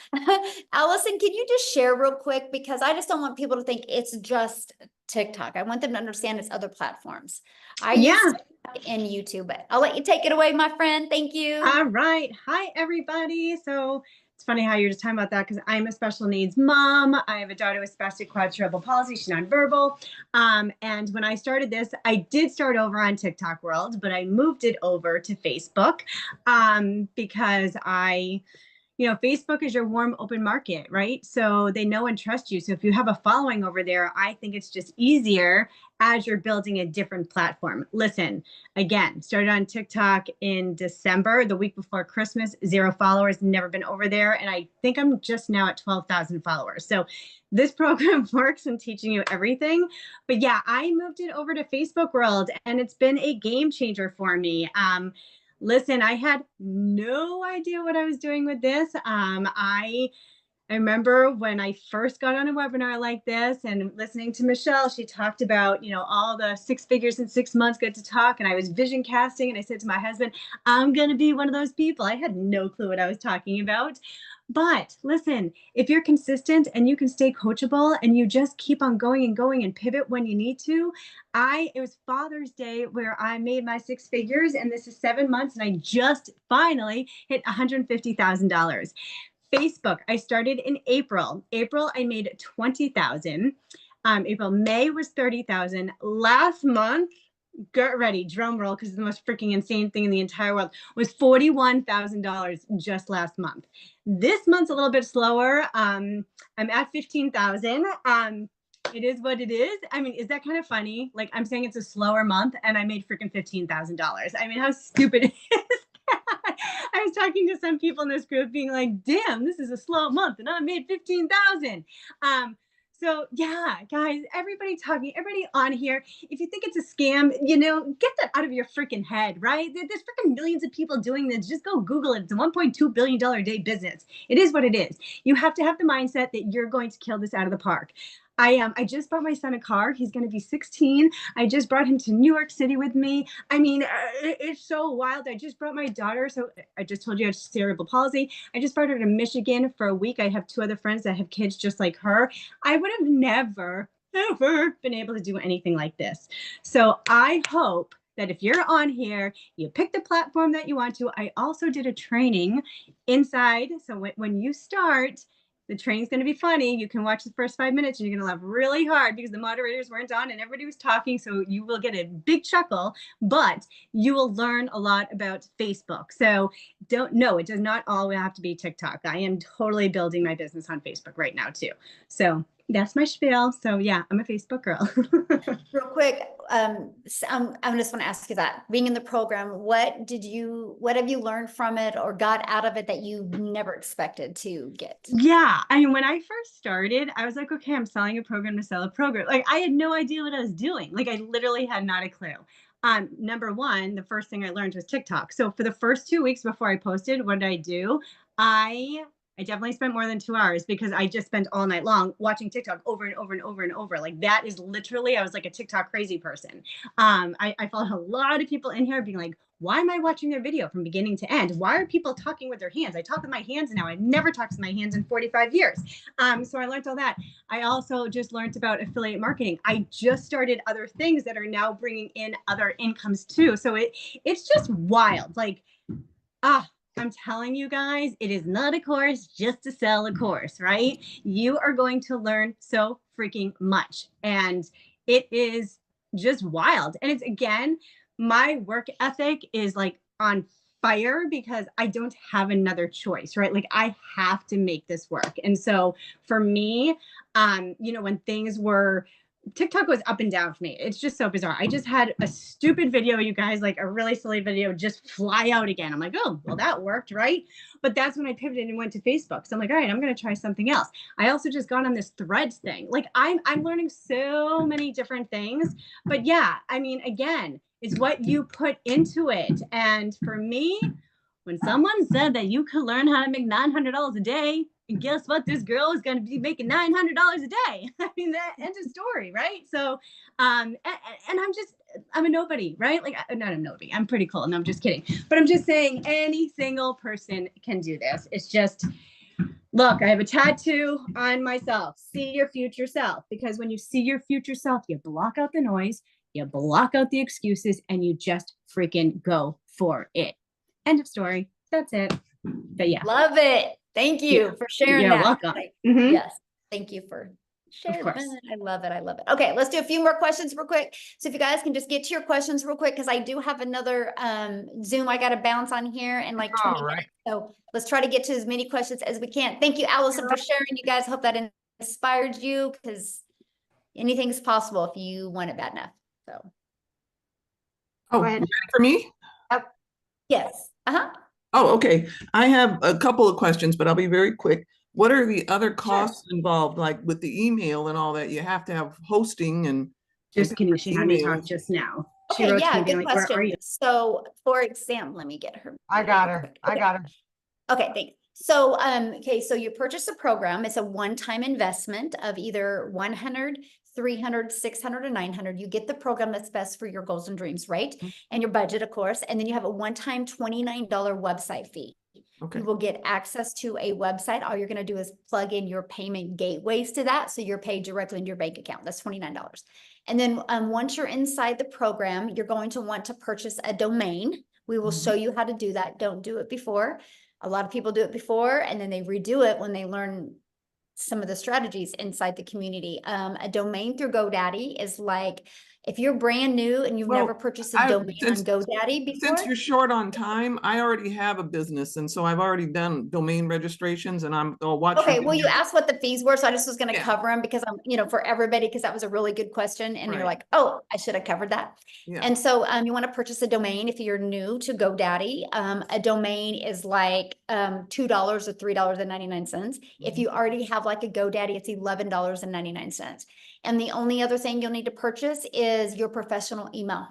Allison, can you just share real quick? Because I just don't want people to think it's just TikTok. I want them to understand it's other platforms. I use TikTok and YouTube, but I'll let you take it away, my friend. Thank you. All right. Hi, everybody. So it's funny how you're just talking about that, because I'm a special needs mom. I have a daughter with spastic quadruple palsy. She's nonverbal. And when I started this, I did start over on TikTok World, but I moved it over to Facebook because I you know, Facebook is your warm, open market, right? So they know and trust you. So if you have a following over there, I think it's just easier as you're building a different platform. Listen, again, started on TikTok in December, the week before Christmas, 0 followers, never been over there. And I think I'm just now at 12,000 followers. So this program works in teaching you everything. But yeah, I moved it over to Facebook World, and it's been a game changer for me. Listen, I had no idea what I was doing with this. I remember when I first got on a webinar like this and listening to Michelle, she talked about, you know, all the 6 figures in 6 months, good to talk. And I was vision casting, and I said to my husband, I'm going to be one of those people. I had no clue what I was talking about. But listen, if you're consistent and you can stay coachable and you just keep on going and going and pivot when you need to, it was Father's Day where I made my 6 figures, and this is 7 months, and I just finally hit $150,000. Facebook, I started in April. April, I made 20,000. May was 30,000. Last month, get ready, drum roll, because it's the most freaking insane thing in the entire world, was $41,000 just last month. This month's a little bit slower. I'm at 15,000. It is what it is. I mean, is that kind of funny? Like, I'm saying it's a slower month and I made freaking $15,000. I mean, how stupid is that? I was talking to some people in this group being like, damn, this is a slow month and I made 15,000. So yeah, guys, everybody on here, if you think it's a scam, you know, get that out of your freaking head, right? There's freaking millions of people doing this. Just go Google it. It's a $1.2 billion a day business. It is what it is. You have to have the mindset that you're going to kill this out of the park. I just bought my son a car. He's going to be 16. I just brought him to New York City with me. I mean, it's so wild. I just brought my daughter. So I just told you I have cerebral palsy. I just brought her to Michigan for a week. I have 2 other friends that have kids just like her. I would have never, ever been able to do anything like this. So I hope that if you're on here, you pick the platform that you want to. I also did a training inside. So when you start, the training's going to be funny. You can watch the first 5 minutes and you're going to laugh really hard because the moderators weren't on and everybody was talking. So you will get a big chuckle, but you will learn a lot about Facebook. So it does not all have to be TikTok. I am totally building my business on Facebook right now too. So that's my spiel. So yeah, I'm a Facebook girl. Real quick, I just want to ask you that, being in the program, what have you learned from it or got out of it that you never expected to get? Yeah. I mean, when I first started, I was like, okay, I'm selling a program to sell a program. Like, I had no idea what I was doing. Like, I literally had not a clue. Number one, the first thing I learned was TikTok. So for the first 2 weeks before I posted, what did I do? I definitely spent more than 2 hours because I just spent all night long watching TikTok over and over and over and over. Like, that is literally, I was like a TikTok crazy person. I followed a lot of people in here being like, why am I watching their video from beginning to end? Why are people talking with their hands? I talk with my hands now. I've never talked with my hands in 45 years. So I learned all that. I also just learned about affiliate marketing. I just started other things that are now bringing in other incomes too. So it's just wild. Like, I'm telling you guys, it is not a course just to sell a course, right? You are going to learn so freaking much. And it is just wild. And it's, again, my work ethic is like on fire because I don't have another choice, right? Like, I have to make this work. And so for me, when things were, TikTok was up and down for me. It's just so bizarre. I just had a stupid video, you guys, like a really silly video, just fly out again. I'm like, oh, well, that worked, right? But that's when I pivoted and went to Facebook. So I'm like, all right, I'm going to try something else. I also just got on this Threads thing. Like, I'm learning so many different things. But yeah, I mean, again, it's what you put into it. And for me, when someone said that you could learn how to make $900 a day, and guess what? This girl is going to be making $900 a day. I mean, that end of story, right? So, and I'm a nobody, right? Like, not a nobody. I'm pretty cool. No, I'm just kidding. But I'm just saying any single person can do this. It's just, look, I have a tattoo on myself. See your future self. Because when you see your future self, you block out the noise, you block out the excuses, and you just freaking go for it. End of story. That's it. But yeah. Love it. Thank you for sharing that. You're welcome. Yes. Thank you for Share course. that. I love it. I love it. Okay, let's do a few more questions real quick. So if you guys can just get to your questions real quick, because I do have another Zoom I got to bounce on here in like 20 All right. minutes. So let's try to get to as many questions as we can. Thank you, Allison, for sharing. You guys, hope that inspired you, because anything's possible if you want it bad enough. So Oh, Go ahead. you ready for me? yes. Uh-huh. Oh, okay. I have a couple of questions, but I'll be very quick. What are the other costs involved, like with the email and all that? You have to have hosting and Just kidding. She had me talk emails. just now. She Okay, wrote to yeah, me being good like, "Where are question. you?" So for example, let me get her. I got her. I got her. Okay, thanks. So, okay, so you purchase a program. It's a one-time investment of either 100, 300, 600, or 900. You get the program that's best for your goals and dreams, right? And your budget, of course. And then you have a one-time $29 website fee. Okay. You will get access to a website. All you're going to do is plug in your payment gateways to that. So you're paid directly into your bank account. That's $29. And then once you're inside the program, you're going to want to purchase a domain. We will show you how to do that. Don't do it before. A lot of people do it before and then they redo it when they learn some of the strategies inside the community. A domain through GoDaddy is like, if you're brand new and you've Well, never purchased a domain on GoDaddy before. Since you're short on time, I already have a business, and so I've already done domain registrations, and I'll watch. Okay, your well, you video. asked what the fees were, so I just was gonna Yeah. cover them because I'm, for everybody, because that was a really good question, and you're Right. like, oh, I should have covered that. Yeah. And so, you want to purchase a domain if you're new to GoDaddy. A domain is like, $2 or $3.99. If you already have like a GoDaddy, it's $11.99. And the only other thing you'll need to purchase is your professional email,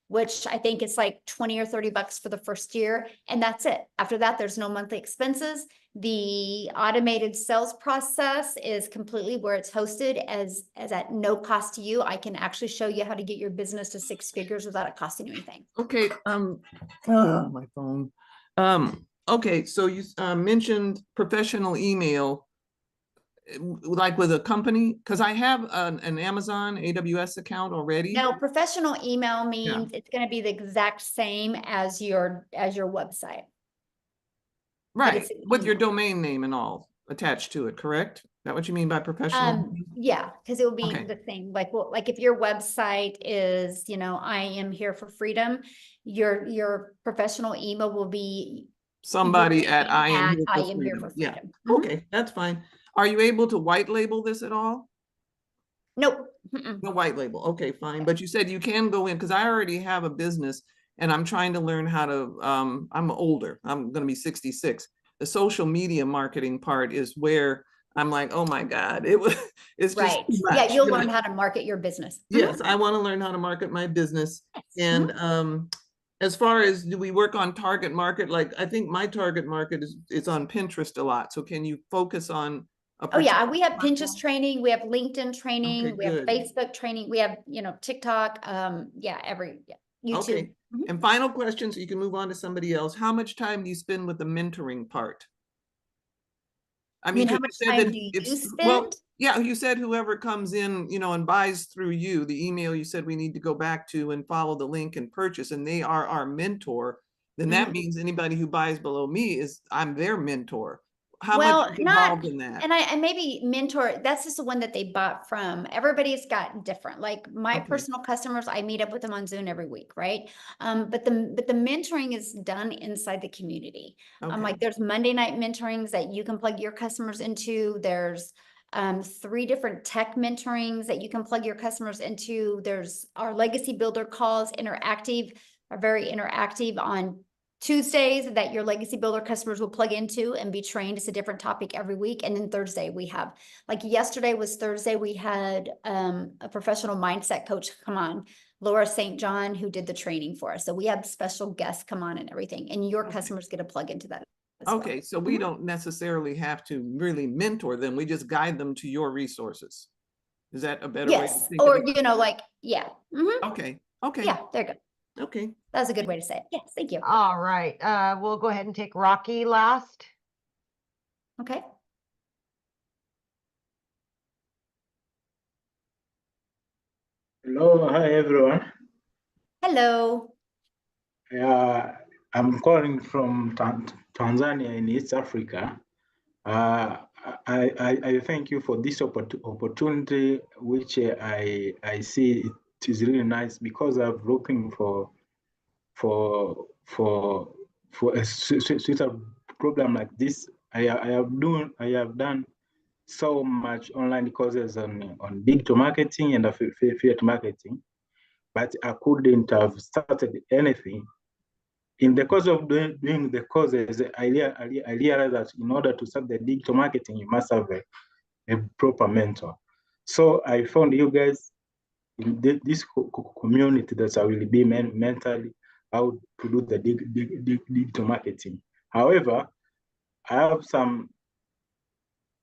which I think it's like 20 or 30 bucks for the first year. And that's it. After that, there's no monthly expenses. The automated sales process is completely where it's hosted as at no cost to you. I can actually show you how to get your business to 6 figures without it costing you anything. Okay, my phone. Okay, so you mentioned professional email, like with a company, because I have an Amazon AWS account already. No, professional email means it's going to be the exact same as your website. Right, it's with your email. domain name and all attached to it, correct? Is that what you mean by professional? Yeah, because it will be Okay. the same. Like, well, like if your website is, I am here for freedom, your professional email will be Somebody at I am here I for am here freedom. for Yeah, freedom. Mhm. okay, that's fine. Are you able to white label this at all? Nope. Mm-mm. No white label. Okay, fine. But you said you can go in, because I already have a business and I'm trying to learn how to, I'm older. I'm going to be 66. The social media marketing part is where I'm like, oh my God, it's just Right. too Yeah, much. you'll learn how to market your business. Yes, I want to learn how to market my business. Yes. And as far as, do we work on target market? Like, I think my target market is on Pinterest a lot. So can you focus on a Oh yeah, particular we have platform? Pinterest training, we have LinkedIn training, Okay, we have good. Facebook training, we have, TikTok, YouTube. Okay. Mhm. And final question, so you can move on to somebody else. How much time do you spend with the mentoring part? I You mean, how 'cause much you said time that do you well, spend? yeah, you said whoever comes in, and buys through you, the email you said we need to go back to and follow the link and purchase, and they are our mentor, then that Mhm. means anybody who buys below me I'm their mentor. How Well, much is involved in that? And maybe mentor, that's just the one that they bought from. Everybody's got different, like my Okay. personal customers, I meet up with them on Zoom every week, right? But the mentoring is done inside the community. Okay. Like there's Monday night mentorings that you can plug your customers into. There's 3 different tech mentorings that you can plug your customers into. There's our legacy builder calls, are very interactive on Tuesdays that your legacy builder customers will plug into and be trained. It's a different topic every week. And then Thursday we have, like yesterday was Thursday, we had a professional mindset coach come on, Laura St. John, who did the training for us. So we have special guests come on and everything, and your customers get a plug into that as well. Okay, so we don't necessarily have to really mentor them. We just guide them to your resources. Is that a better way to Yes, think of or it? yeah. Mhm. Okay, Yeah, there you go. okay. That's a good way to say it. Yes, thank you. All right. We'll go ahead and take Rocky last. Okay. Hello, hi everyone. Hello. I'm calling from Tanzania in East Africa. I thank you for this opportunity, which I see it is really nice because I'm looking for a suitable program like this. I have done so much online courses on digital marketing and affiliate marketing, but I couldn't have started anything. In the course of doing the courses, I realized that in order to start the digital marketing, you must have a proper mentor. So I found you guys in this community that I will be mentally how to do the digital marketing. However, I have some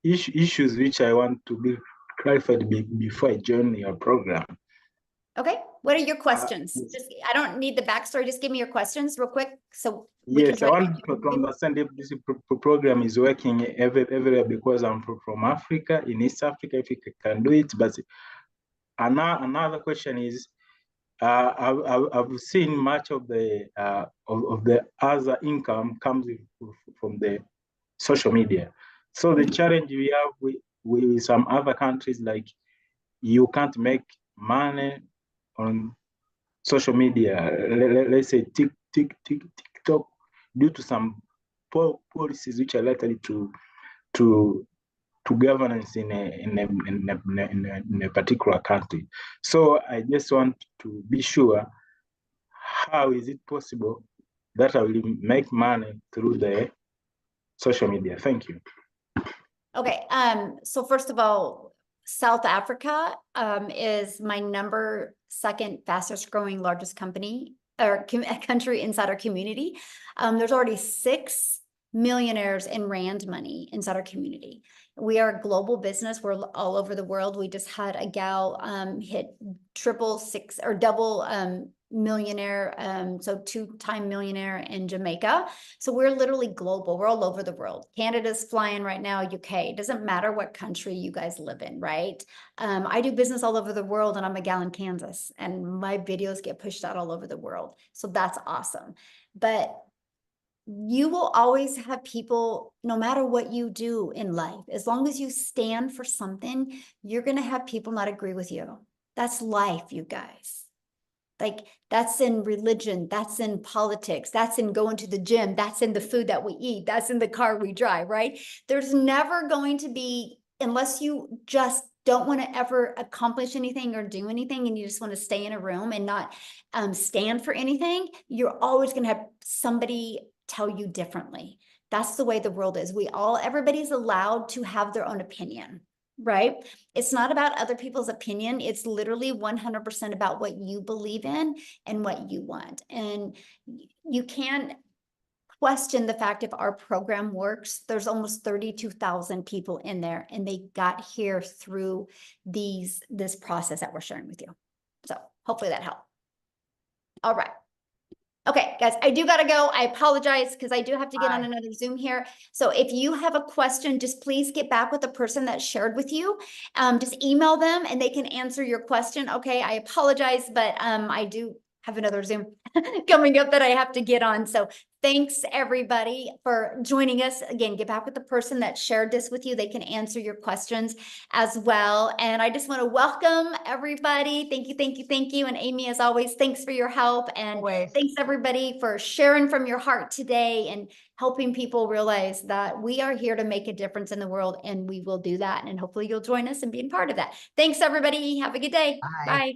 issues which I want to be clarified before I join your program. Okay, what are your questions? Yes. I don't need the backstory. Just give me your questions real quick. So we Yes, can I try want to understand if this program is working everywhere because I'm from Africa, in East Africa, if you can do it. But another question is, I've seen much of the other income comes from the social media. So the challenge we have with some other countries, like you can't make money on social media. Let's say TikTok, due to some policies which are likely to governance in a particular country. So I just want to be sure, how is it possible that I will make money through the social media? Thank you. Okay, so first of all, South Africa is my second fastest growing largest company or country inside our community. There's already 6 millionaires in Rand money inside our community. We are a global business. We're all over the world. We just had a gal hit double millionaire, so 2-time millionaire in Jamaica. So we're literally global. We're all over the world. Canada's flying right now, UK. It doesn't matter what country you guys live in, right? I do business all over the world, and I'm a gal in Kansas, and my videos get pushed out all over the world. So that's awesome. But you will always have people, no matter what you do in life, as long as you stand for something, you're going to have people not agree with you. That's life, you guys. Like, that's in religion, that's in politics, that's in going to the gym, that's in the food that we eat, that's in the car we drive, right? There's never going to be, unless you just don't want to ever accomplish anything or do anything, and you just want to stay in a room and not stand for anything, you're always going to have somebody tell you differently. That's the way the world is. Everybody's allowed to have their own opinion, right? It's not about other people's opinion. It's literally 100% about what you believe in and what you want. And you can't question the fact if our program works. There's almost 32,000 people in there, and they got here through this process that we're sharing with you. So hopefully that helped. All right. Okay, guys, I do got to go. I apologize because I do have to get on another Zoom here. So if you have a question, just please get back with the person that shared with you. Just email them and they can answer your question. Okay, I apologize, but I do have another Zoom coming up that I have to get on. So thanks everybody for joining us. Again, get back with the person that shared this with you. They can answer your questions as well. And I just want to welcome everybody. Thank you, thank you, thank you. And Amy, as always, thanks for your help. And thanks everybody for sharing from your heart today and helping people realize that we are here to make a difference in the world, and we will do that. And hopefully you'll join us and be a part of that. Thanks everybody. Have a good day. Bye.